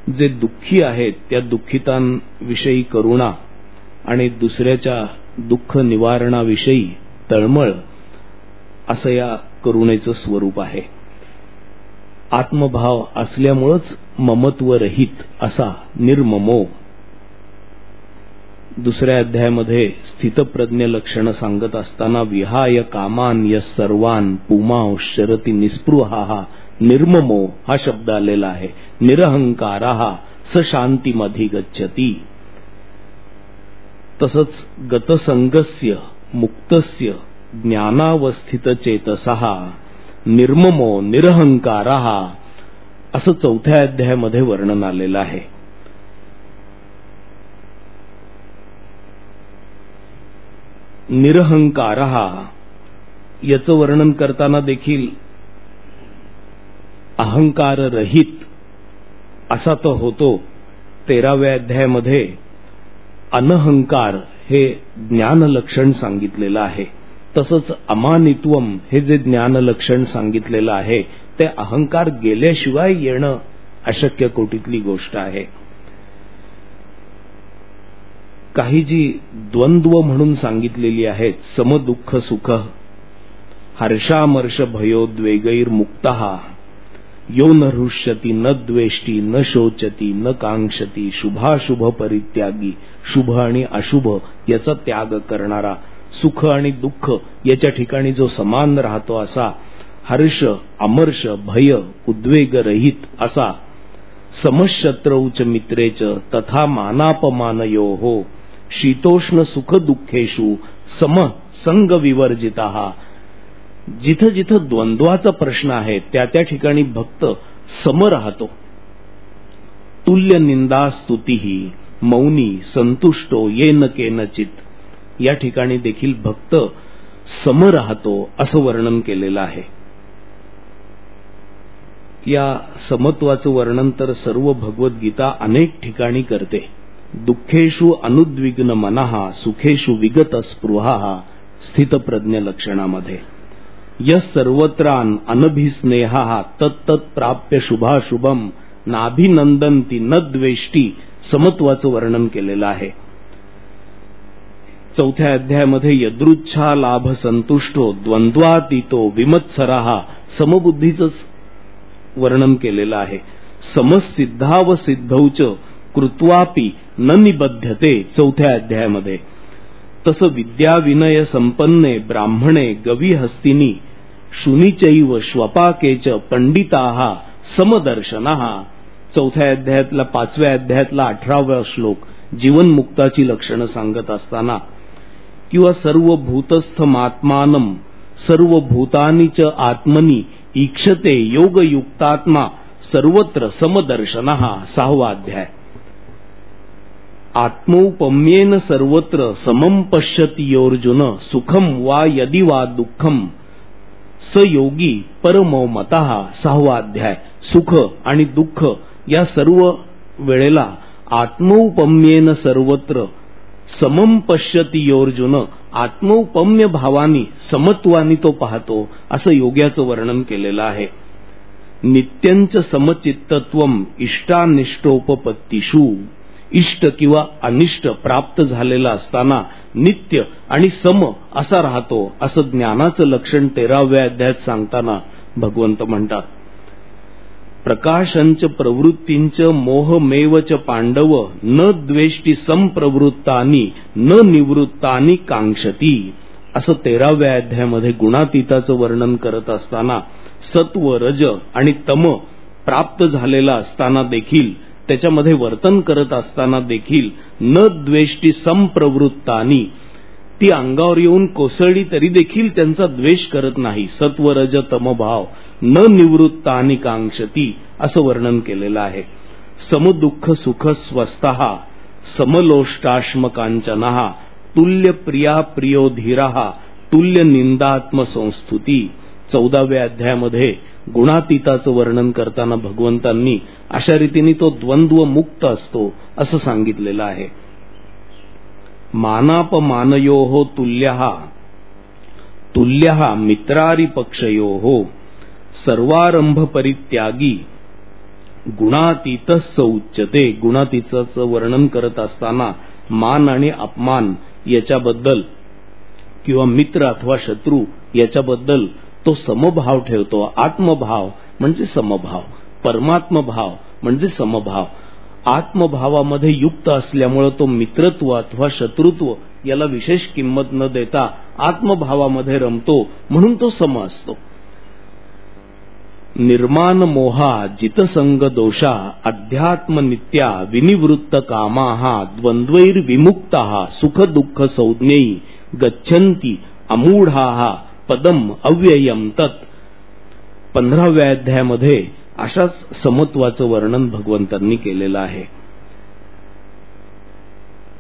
जे दुःखी आहेत त्या दुःखितांविषयी करुणा आणि दुसऱ्याच्या दुःख निवारणाविषयी तळमळ असं या करुणेचं स्वरूप आहे. आत्मभाव असल्यामुळेच ममत्वरहित असा निर्ममो. दुसऱ्या अध्यायामध्ये स्थितप्रज्ञ लक्षण सांगत असताना विहाय कामान यस सर्वान पुमांश शरती निस्पृहा निर्ममो हा शब्द आलेला आहे. निरहंकारा स शांतीमधी गच्छती. तसंच गतसंगस्य मुक्तस्य ज्ञानावस्थित चेतसहा निर्ममो निरहंकारा असं 4थ्या अध्यायामध्ये वर्णन आलेलं आहे. निरहंकारा याचं वर्णन करताना देखील अहंकार रहित असा तो होतो. 13व्या अध्यायामध्ये अनहंकार हे ज्ञानलक्षण सांगितलेलं आहे. तसंच अमानित्वम हे जे ज्ञानलक्षण सांगितलेलं आहे ते अहंकार गेल्याशिवाय येणं अशक्य कोटीतली गोष्ट आहे. काही जी द्वंद्व म्हणून सांगितलेली आहेत, समदुःख सुख, हर्षामर्ष भयोद्वेगैर्मुक्तः यो न हृष्यति न द्वेष्टी न शोचती न कांक्षती शुभाशुभ परित्यागी, शुभ आणि अशुभ याचा त्याग करणारा, सुख आणि दुःख याच्या ठिकाणी जो समान राहतो असा, हर्ष अमर्ष भय उद्वेगरहित असा, समशत्रौच मित्रेच तथा मानापमानयोः शीतोष्ण सुख दुःखेषु सम संग विवर्जितः. जिथं जिथं द्वंद्वाचा प्रश्न आहे त्या त्या ठिकाणी भक्त सम राहतो. तुल्य निंदा स्तुतीही मौनी संतुष्टो येन केनचित. या ठिकाणी देखील भक्त सम राहतो असं वर्णन केलेलं आहे. या समत्वाचं वर्णन तर सर्व भगवद्गीता अनेक ठिकाणी करते. दुःखेषु अनुद्विग्न मनः सुखेषु विगत स्पृहा स्थितप्रज्ञ लक्षणामध्ये. यः सर्वत्रान अनभिस्नेहा तत्तत् प्राप्य शुभाशुभम नाभिनंदन्ति न द्वेष्टी समत्वाचं वर्णन केलेलं आहे. 4थ्या अध्यायामध्ये यदृच्छा लाभ संतुष्टो द्वंद्वातीतो विमत्सराहा समबुद्धीचंच वर्णन केलेलं आहे. समसिद्धाव सिद्धौच कृत्वापि न निबध्यते 4थ्या अध्यायामध्ये. तसं विद्या विनय संपन्ने ब्राह्मणे गवी हस्तिनी शुनीचैव श्वपाकेच पंडिताः समदर्शनाः. 4थ्या अध्यायातला 5व्या अध्यायातला 18वा श्लोक जीवनमुक्ताची लक्षणं सांगत असताना, किंवा सर्वभूतस्थमात्मानं सर्वभूतानि च आत्मनि ईक्षते योगयुक्तात्मा सर्वत्र समदर्शनः 6वा अध्याय. आत्मौपम्येन सर्वत्र समं पश्यति योर्जुन सुखम वा यदि वा दुःखम स योगी परमो मतः 6वा अध्याय. सुख आणि दुःख या सर्व वेळेला आत्मौपम्येन सर्वत्र समं पश्यति योर्जुन, आत्मौपम्य भावानी समत्वानी तो पाहतो असं योग्याचं वर्णन केलेलं आहे. नित्यंच समचित्तत्वम इष्टानिष्टोपपत्तीषु. इष्ट किंवा अनिष्ट प्राप्त झालेला असताना नित्य आणि सम असा राहतो असं ज्ञानाचं लक्षण 13व्या अध्यायात सांगताना भगवंत म्हणतात. प्रकाशंच प्रवृत्तींच मोहमेवच पांडव न द्वेष्टी संप्रवृत्तानी न निवृत्तानी कांक्षती. असं 13व्या अध्यायामध्ये गुणातीताचं वर्णन करत असताना सत्व रज आणि तम प्राप्त झालेला असताना देखील, त्याच्यामध्ये वर्तन करत असताना देखील न द्वेष्टी संप्रवृत्तानी, ती अंगावर येऊन कोसळली तरी देखील त्यांचा द्वेष करत नाही. सत्व रज तम भाव न निवृत्त आणि कांक्षती असं वर्णन केलेलं आहे. समदुःख सुख स्वस्थः समलोष्टाश्मकांचनः तुल्य प्रिया प्रियो धीरः तुल्य निंदात्म संस्तुती. 14व्या अध्यायामध्ये गुणातीताचं वर्णन करताना भगवंतांनी अशा रीतीने तो द्वंद्व मुक्त असतो असं सांगितलेलं आहे. मानापमानयोः तुल्यः तुल्यः मित्रारिपक्षयोः सर्वारंभ परित्यागी गुणातीतः स उच्यते. गुणातीताचं वर्णन करत असताना मान आणि अपमान याच्याबद्दल किंवा मित्र अथवा शत्रू याच्याबद्दल तो समभाव ठेवतो. आत्मभाव म्हणजे समभाव, परमात्मभाव म्हणजे समभाव. आत्मभावामध्ये युक्त असल्यामुळे तो मित्रत्व अथवा शत्रुत्व याला विशेष किंमत न देता आत्मभावामध्ये रमतो, म्हणून तो सम असतो. निर्माण मोहा जितसंग दोषा अध्यात्म नित्या विनिवृत्त कामाः द्वंद्वैर्विमुक्ताः सुख दुःख संज्ञेयी गच्छन्ति अमूढाः पदम अव्ययम तत्. 15व्या अध्यायामध्ये अशाच समत्वाचं वर्णन भगवंतांनी केलेलं आहे.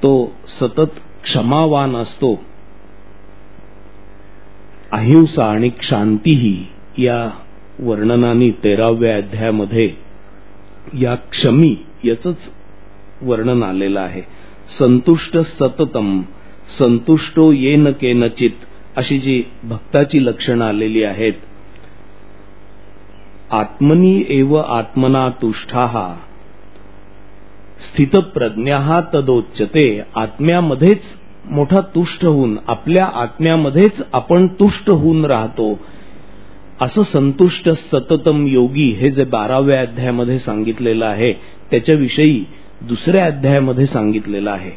तो सतत क्षमावान असतो. अहिंसा आणि क्षांतीही या वर्णनाने 13व्या अध्यायामध्ये या क्षमी याचंच वर्णन आलेलं आहे. संतुष्ट सततम संतुष्टो येन केनचित अशी जी भक्ताची लक्षणं आलेली आहेत. आत्मनी एव आत्मना तुष्टाः स्थितप्रज्ञाः तदोच्यते. आत्म्यामध्येच मोठा तुष्ट होऊन, आपल्या आत्म्यामध्येच आपण तुष्ट होऊन राहतो असं संतुष्ट सततम योगी हे जे 12व्या अध्यायामध्ये सांगितलेलं आहे त्याच्याविषयी 2ऱ्या अध्यायामध्ये सांगितलेलं आहे.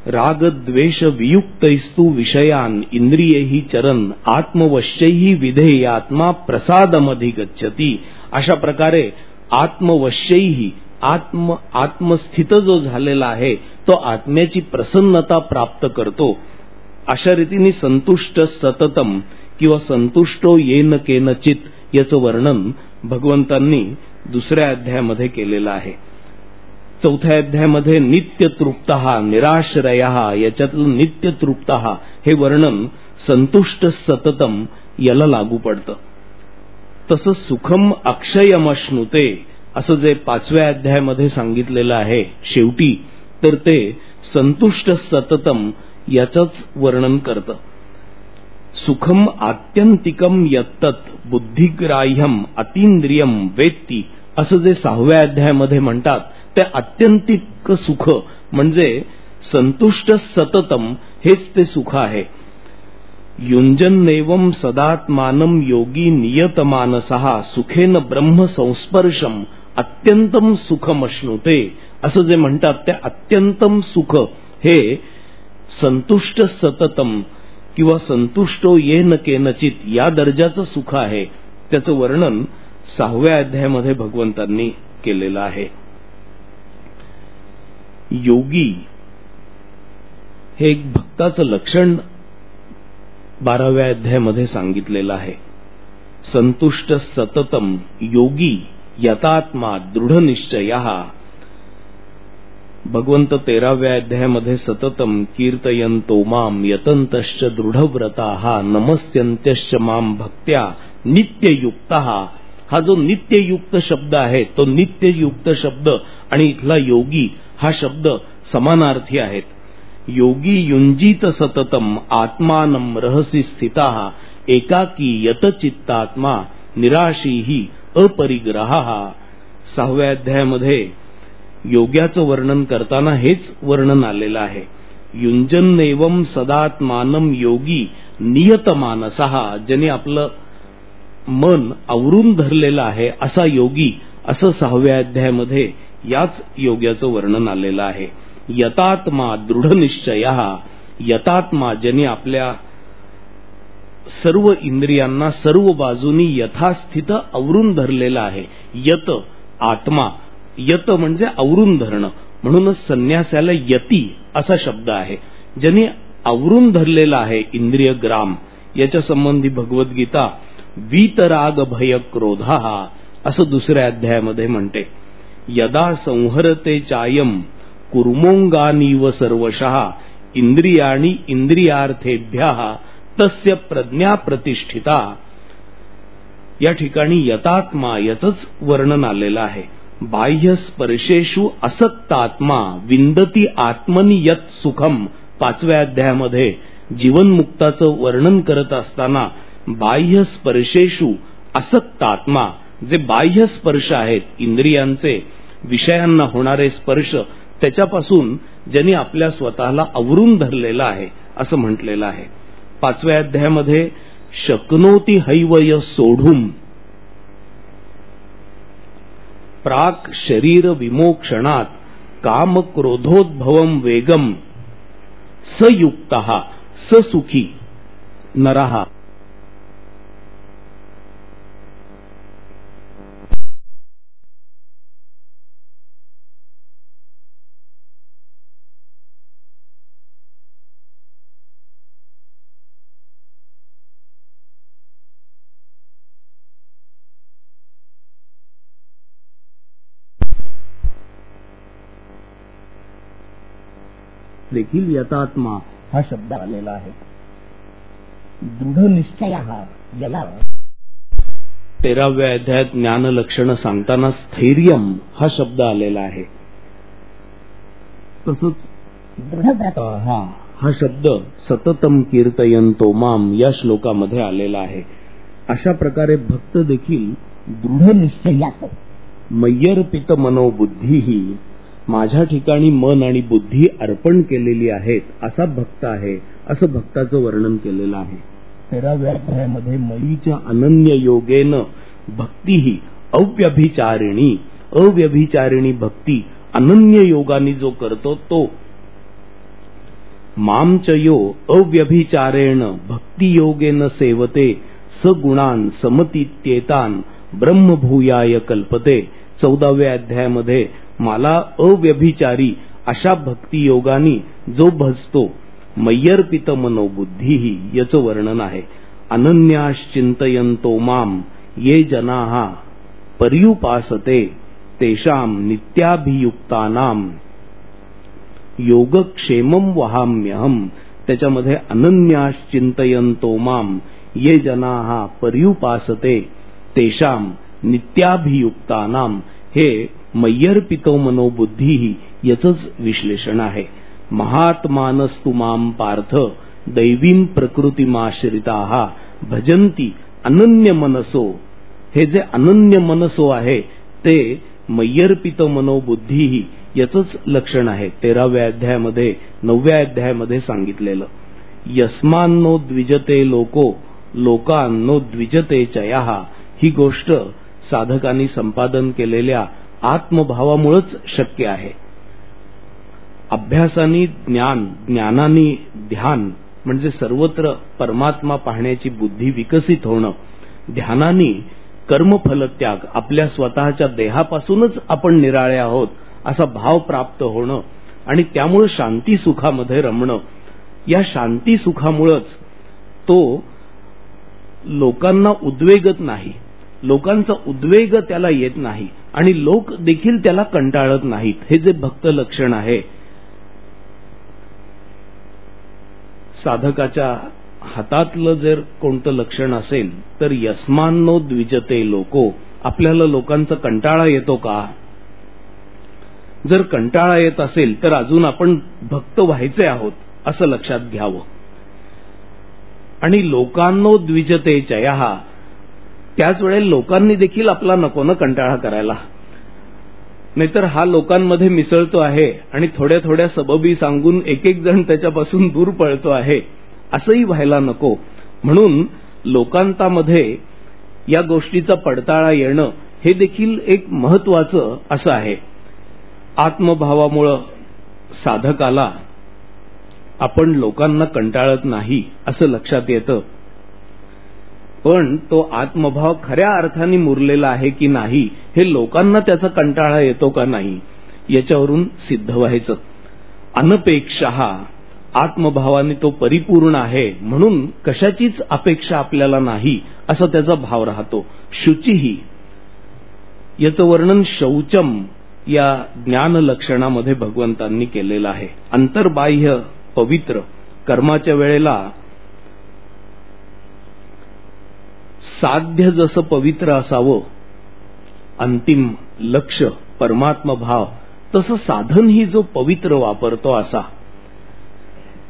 राग द्वेष वियुक्तैस्तु विषयान इंद्रियैहि चरन आत्मवश्यैहि विधेयात्मा प्रसादमधिगच्छति. अशा प्रकारे आत्मवश्यैहि आत्मस्थित जो झालेला आहे तो आत्म्याची प्रसन्नता प्राप्त करतो. अशा रीतीने संतुष्ट सततम किंवा संतुष्टो येन केनचित याचं वर्णन भगवंतांनी 2ऱ्या अध्यायामध्ये केलेलं आहे. 4थ्या अध्यायामध्ये नित्यतृप्तः निराश्रयः याच्यातलं नित्यतृप्तः हे वर्णन संतुष्ट सततम याला लागू पडतं. तसं सुखम अक्षयमश्नुते असं जे 5व्या अध्यायामध्ये सांगितलेलं आहे शेवटी, तर ते संतुष्ट सततम याचंच वर्णन करतं. सुखम आत्यंतिकम यत्तत बुद्धिग्राह्यम अतींद्रियम वेत्ती असं जे 6व्या अध्यायामध्ये म्हणतात ते आत्यंतिक सुख म्हणजे संतुष्ट सततम हेच ते सुख आहे. युंजन्नेवम सदात्मानं योगी नियतमानसः सुखेन ब्रह्म संस्पर्शम अत्यंतम सुखमश्नुते असं जे म्हणतात ते अत्यंतम सुख हे संतुष्ट सततम किंवा संतुष्टो येन केनचित या दर्जाचं सुख आहे. त्याचं वर्णन 6व्या अध्यायामध्ये भगवंतांनी केलेलं आहे. योगी हे एक भक्ताचं लक्षण 12व्या अध्यायामध्ये सांगितलेलं आहे. संतुष्ट सततम योगी यतात्मा दृढनिश्चयः. भगवंत 13व्या अध्यायामध्ये सततम कीर्तयन्तो माम यतन्तश्च दृढव्रताः नमस्यन्त्यश्च माम भक्त्या नित्ययुक्तः. हा जो नित्ययुक्त शब्द आहे तो नित्ययुक्त शब्द आणि इथला योगी हा शब्द समानार्थी आहेत. योगी युंजीत सततम आत्मानं रहसी स्थिताः एकाकी यतचित्तात्मा निराशीही अपरिग्रहाः. 6व्या अध्यायामध्ये योग्याचं वर्णन करताना हेच वर्णन आलेलं आहे. युंजन्नेवम सदात्मानं योगी नियतमानसः. ज्यांनी आपलं मन आवरून धरलेलं आहे असा योगी, असं 6व्या अध्यायामध्ये याच योग्याचं वर्णन आलेलं आहे. यतात्मा दृढनिश्चयः, यतात्मा ज्यांनी आपल्या सर्व इंद्रियांना सर्व बाजूनी यथास्थित आवरून धरलेलं आहे. यत आत्मा, यत म्हणजे आवरून धरणं, म्हणूनच संन्यासाला यती असा शब्द आहे. ज्यांनी आवरून धरलेला आहे इंद्रिय ग्राम. याच्या संबंधी भगवद्गीता वीतराग भय क्रोधा असं 2ऱ्या अध्यायामध्ये म्हणते. यदा संहरते चायम कुर्मोंगानीव सर्वशः इंद्रियाणी इंद्रियार्थेभ्यः तस्य प्रज्ञा प्रतिष्ठिता. या ठिकाणी यतात्मा याचंच वर्णन आलेलं आहे. बाह्य स्पर्शेषु असक्तात्मा विंदती आत्मनि यत सुखम. 5व्या अध्यायामध्ये जीवनमुक्ताचं वर्णन करत असताना बाह्य स्पर्शेषु असक्तात्मा, जे बाह्य स्पर्श आहेत इंद्रियांचे, विषयांना होणारे स्पर्श, त्याच्यापासून ज्यांनी आपल्या स्वतःला आवरून धरलेला आहे असं म्हटलेलं आहे. 5व्या अध्यायामध्ये शक्नोती हैवय सोढुम प्राक शरीर विमोक्षणात काम क्रोधोद्भवम वेगम सयुक्तः ससुखी नरः. देखील यतात्मा हा शब्द आलेला आहे. दृढ निश्चय याला 13व्या अध्यायात ज्ञान लक्षण सांगताना स्थैर्यम हा शब्द आलेला आहे. तसंच हा शब्द सततम कीर्तयन्तो माम या श्लोकामध्ये आलेला आहे. अशा प्रकारे भक्त देखील दृढ निश्चयात मय्यर्पित मनोबुद्धीही, माझ्या ठिकाणी मन आणि बुद्धी अर्पण केलेली आहेत असा भक्त आहे, असं भक्ताचं वर्णन केलेलं आहे. 13व्या अध्यायामध्ये मयीच्या अनन्य योगेन भक्ती ही अव्यभिचारिणी, अव्यभिचारिणी भक्ती अनन्य योगानी जो करतो तो मामचयो अव्यभिचारेण भक्ती योगेन सेवते सगुणान समतीत्येतान ब्रह्मभूयाय कल्पते. 14व्या अध्यायामध्ये मला अव्यभिचारी अशा भक्ती योगानी जो भजतो मय्यर्पित मनोबुद्धीही याचं वर्णन आहे. अनन्याश्चिंतयन्तो माम ये जनाः पर्युपासते तेषां नित्याभियुक्तानां योगक्षेमं वहाम्यहम. त्याच्यामध्ये अनन्याश्चिंतयन्तो माम ये जनाः पर्युपासते तेषां नित्याभियुक्तानां, हे मय्यर्पितो मनोबुद्धीही याचंच विश्लेषण आहे. महात्मानस्तु माम पार्थ दैवीं प्रकृतिमाश्रिताः भजन्ति अनन्य मनसो. हे जे अनन्य मनसो आहे ते मय्यर्पितो मनोबुद्धीही याचंच लक्षण आहे. 13व्या अध्यायामध्ये 9व्या अध्यायामध्ये सांगितलेलं. यस्मान्नो द्विजते लोको लोकान्नो द्विजते चयः. ही गोष्ट साधकांनी संपादन केलेल्या आत्मभावामुळेच शक्य आहे. अभ्यासाने ज्ञान, ज्ञानाने ध्यान म्हणजे सर्वत्र परमात्मा पाहण्याची बुद्धी विकसित होणं, ध्यानाने कर्मफलत्याग, आपल्या स्वतःच्या देहापासूनच आपण निराळे आहोत असा भाव प्राप्त होणं आणि त्यामुळे शांती सुखामध्ये रमणं. या शांती सुखामुळेच तो लोकांना उद्वेगत नाही, लोकांचा उद्वेग त्याला येत नाही आणि लोक देखील त्याला कंटाळत नाहीत. हे जे भक्त लक्षण आहे, साधकाच्या हातातलं जर कोणतं लक्षण असेल तर यस्मान्नो द्विजते लोको. आपल्याला लोकांचा कंटाळा येतो का? जर कंटाळा येत असेल तर अजून आपण भक्त व्हायचे आहोत असं लक्षात घ्यावं. आणि लोकांनो द्विजते चयः, त्याच वेळेला लोकांनी देखील आपला नको न कंटाळा करायला. नाहीतर हा लोकांमध्ये मिसळतो आहे आणि थोड्या थोड्या सबबी सांगून एक एक जण त्याच्यापासून दूर पळतो आहे, असंही व्हायला नको. म्हणून लोकांतामध्ये या गोष्टीचा पडताळा येणं हे देखील एक महत्वाचं असं आहे. आत्मभावामुळं साधकाला आपण लोकांना कंटाळत नाही असं लक्षात येतं, पण तो आत्मभाव खऱ्या अर्थाने मुरलेला आहे की नाही हे लोकांना त्याचा कंटाळा येतो का नाही याच्यावरून सिद्ध व्हायचं. अनपेक्षः आत्मभावाने तो परिपूर्ण आहे म्हणून कशाचीच अपेक्षा आपल्याला नाही असा त्याचा भाव राहतो. शुचिही याचं वर्णन शौचम या ज्ञान लक्षणामध्ये भगवंतांनी केलेलं आहे. अंतर्बाह्य पवित्र कर्माच्या वेळेला साध्य जसं पवित्र असावं, अंतिम लक्ष परमात्मा भाव, तसं साधनही जो पवित्र वापरतो असा,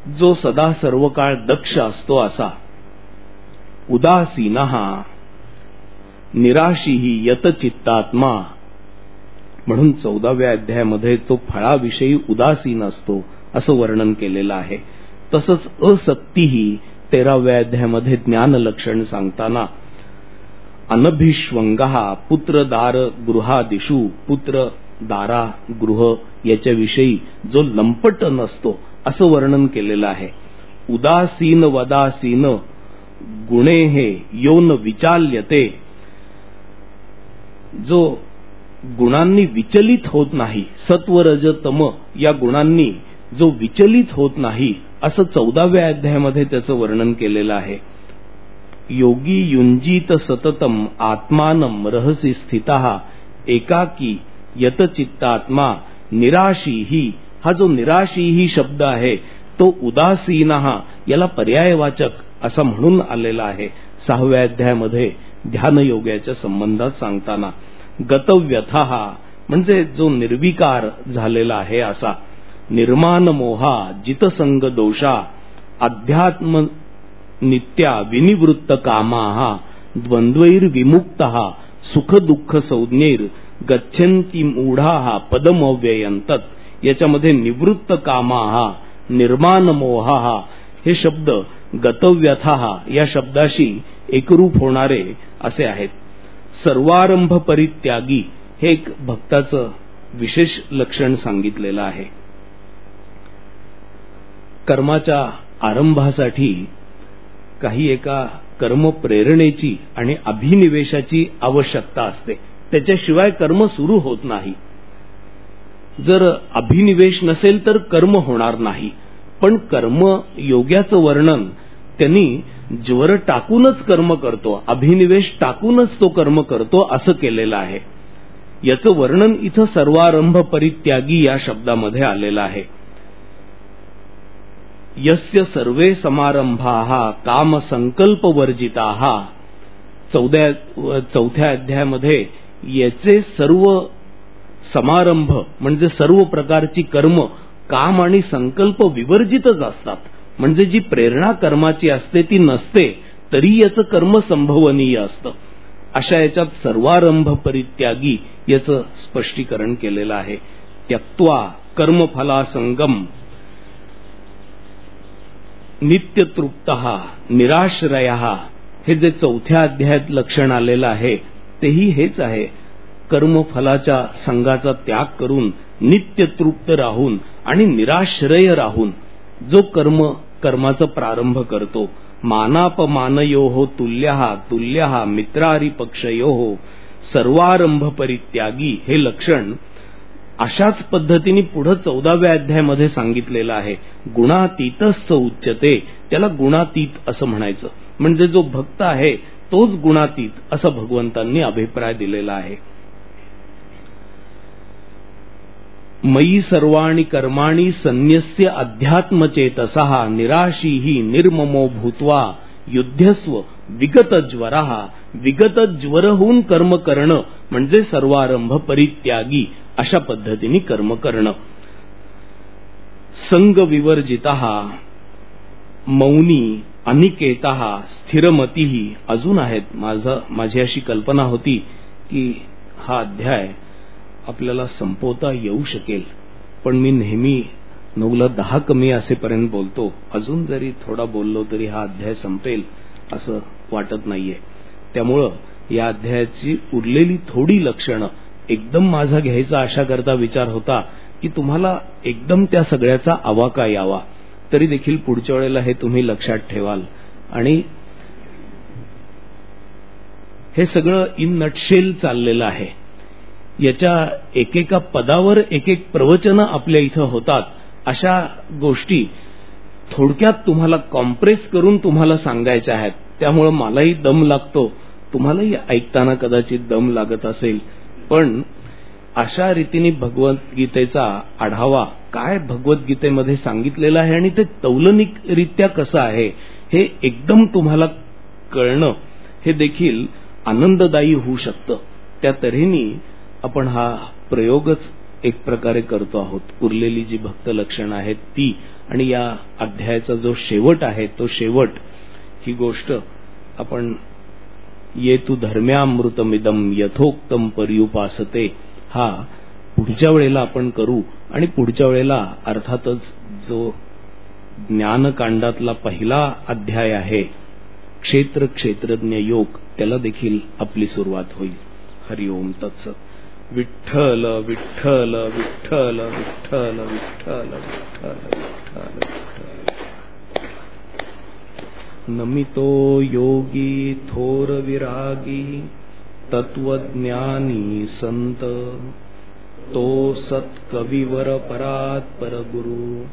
जो सदा सर्व काळ दक्ष असतो असा. उदासीनः निराशीही यतचित्तात्मा म्हणून 14व्या अध्यायामध्ये तो फळाविषयी उदासीन असतो असं वर्णन केलेलं आहे. तसंच असक्तीही 13व्या अध्यायामध्ये ज्ञान लक्षण सांगताना अनभिष्वंगः पुत्रदार गृहादिषु, पुत्र दारा गृह याच्याविषयी जो लंपट नसतो असं वर्णन केलेलं आहे. उदासीन वदासीन गुणे हे योन विचाल्यते, जो गुणांनी विचलित होत नाही, सत्व रज तम या गुणांनी जो विचलित होत नाही असं 14व्या अध्यायामध्ये त्याचं वर्णन केलेलं आहे. योगी युंजीत सततम आत्मानं रहसी स्थितः एकाकी यतचित्तात्मा निराशीही, हा जो निराशीही शब्द आहे तो उदासीनः याला पर्यायवाचक असा म्हणून आलेला आहे 6व्या अध्यायामध्ये ध्यानयोगाच्या संबंधात सांगताना. गतव्यथः म्हणजे जो निर्विकार झालेला आहे असा. निर्माण मोहा जितसंग दोषा अध्यात्म नित्या विनिवृत्त कामाः द्वंद्वैर्विमुक्तः सुख दुःख संज्ञैर गच्छन्ति मूढाः पदमव्ययंतत. याच्यामध्ये निवृत्त कामाः निर्माण मोहाः हे शब्द गतव्यथः या शब्दाशी एकरूप होणारे असे आहेत. सर्वारंभ परित्यागी हे एक भक्ताचं विशेष लक्षण सांगितलेलं आहे. कर्माच्या आरंभासाठी काही एका कर्म प्रेरणेची आणि अभिनिवेशाची आवश्यकता असते, त्याच्याशिवाय कर्म सुरू होत नाही. जर अभिनिवेश नसेल तर कर्म होणार नाही. पण कर्म योग्याचं वर्णन त्यांनी ज्वर टाकूनच कर्म करतो, अभिनिवेश टाकूनच तो कर्म करतो असं केलेलं आहे. याचं वर्णन इथं सर्वारंभ परित्यागी या शब्दामध्ये आलेलं आहे. यस्य सर्वे समारंभाः काम संकल्प वर्जिताः, 4थ्या अध्यायामध्ये याचे सर्व समारंभ म्हणजे सर्व प्रकारची कर्म काम आणि संकल्प विवर्जितच असतात. म्हणजे जी प्रेरणा कर्माची असते ती नसते तरी याचं कर्म संभवनीय असतं. अशा याच्यात सर्वारंभ परित्यागी याचं स्पष्टीकरण केलेलं आहे. त्यक्त्वा कर्मफलासंगम नित्यतृप्तः निराश्रयः, हे जे 4थ्या अध्यायात लक्षण आलेलं आहे तेही हेच आहे. कर्मफलाच्या संघाचा त्याग करून नित्यतृप्त राहून आणि निराश्रय राहून जो कर्माचा प्रारंभ करतो. मानापमानयोः तुल्यः तुल्यः मित्रारिपक्षयोः सर्वारंभ परित्यागी हे लक्षण अशाच पद्धतीने पुढे 14व्या अध्यायामध्ये सांगितलेलं आहे. गुणातीतस्स उच्यते, त्याला गुणातीत असं म्हणायचं. म्हणजे जो भक्त आहे तोच गुणातीत असा भगवंतांनी अभिप्राय दिलेला आहे. मयि सर्वाणि कर्माणि संन्यस्य अध्यात्मचेतसः निराशीहि निर्ममो भूत्वा युध्यस्व विगतज्वरः. विगतज्वर होऊन कर्म करणं म्हणजे सर्वारंभ परित्यागी अशा पद्धतीने कर्म करणं. संग विवर्जितः मौनी अनिकेतः स्थिरमतीही अजून आहेत. माझी अशी कल्पना होती की हा अध्याय आपल्याला संपवता येऊ शकेल, पण मी नेहमी 9:10 कमी असेपर्यंत बोलतो. अजून जरी थोडा बोललो तरी हा अध्याय संपेल असं वाटत नाहीये. त्यामुळं या अध्यायाची उरलेली थोडी लक्षणं एकदम माझा घ्यायचा अशा करता विचार होता की तुम्हाला एकदम त्या सगळ्याचा आवाका यावा. तरी देखील पुढच्या वेळेला हे तुम्ही लक्षात ठेवाल. आणि हे सगळं इन नटशेल चाललेलं आहे. याच्या एकेका पदावर एक एक प्रवचनं आपल्या इथं होतात. अशा गोष्टी थोडक्यात तुम्हाला कॉम्प्रेस करून तुम्हाला सांगायच्या आहेत. त्यामुळे मलाही दम लागतो, तुम्हालाही ऐकताना कदाचित दम लागत असेल. पण अशा रीतीने भगवद्गीतेचा आढावा काय भगवद्गीतेमध्ये सांगितलेलं आहे आणि ते तौलनिकरित्या कसं आहे हे एकदम तुम्हाला कळणं हे देखील आनंददायी होऊ शकतं. त्या तऱ्हेने आपण हा प्रयोगच एक प्रकारे करतो आहोत. उरलेली जी भक्त लक्षणं आहेत ती आणि या अध्यायाचा जो शेवट आहे तो शेवट, ही गोष्ट आपण ये तु धर्म्यामृतमिदम यथोक्तम पर्युपासते हा पुढच्या वेळेला आपण करू. आणि पुढच्या वेळेला अर्थातच जो ज्ञानकांडातला पहिला अध्याय आहे क्षेत्र क्षेत्रज्ञ योग, त्याला देखील आपली सुरुवात होईल. हरिओम तत्सत. विठ्ठल विठ्ठल विठ्ठल विठ्ठल विठ्ठल विठ्ठल विठ्ठल. नमितो योगी थोर विरागी तत्वज्ञानी संत, तो सत्कविवर परात परगुरु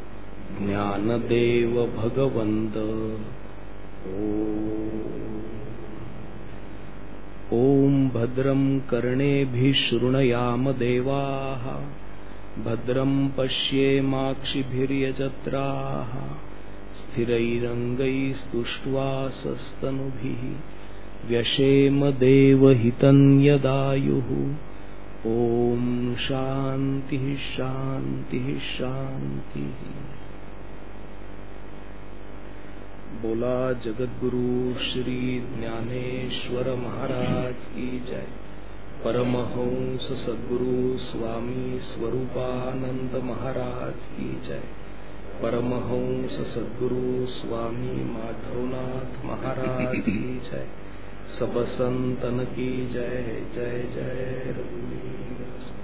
ज्ञानदेव भगवंत. ओम भद्रं कर्णेभिः शृणुयाम देवाः, भद्रं पश्येमाक्षिभिर्यजत्राः, स्थिरैरङ्गैस्तुष्ट्वासस्तनुभिः व्यशेम देवहितं यदायुः. ओम शान्तिः शान्तिः शान्तिः. बोला जगद्गुरु श्री ज्ञानेश्वर महाराज की जय. परमहंस सद्गुरु स्वामी स्वरूपानंद महाराज की जय. परमहंस सद्गुरु स्वामी माधवनाथ महाराज की जय. सब संतन की जय. जय जय रघुवीर.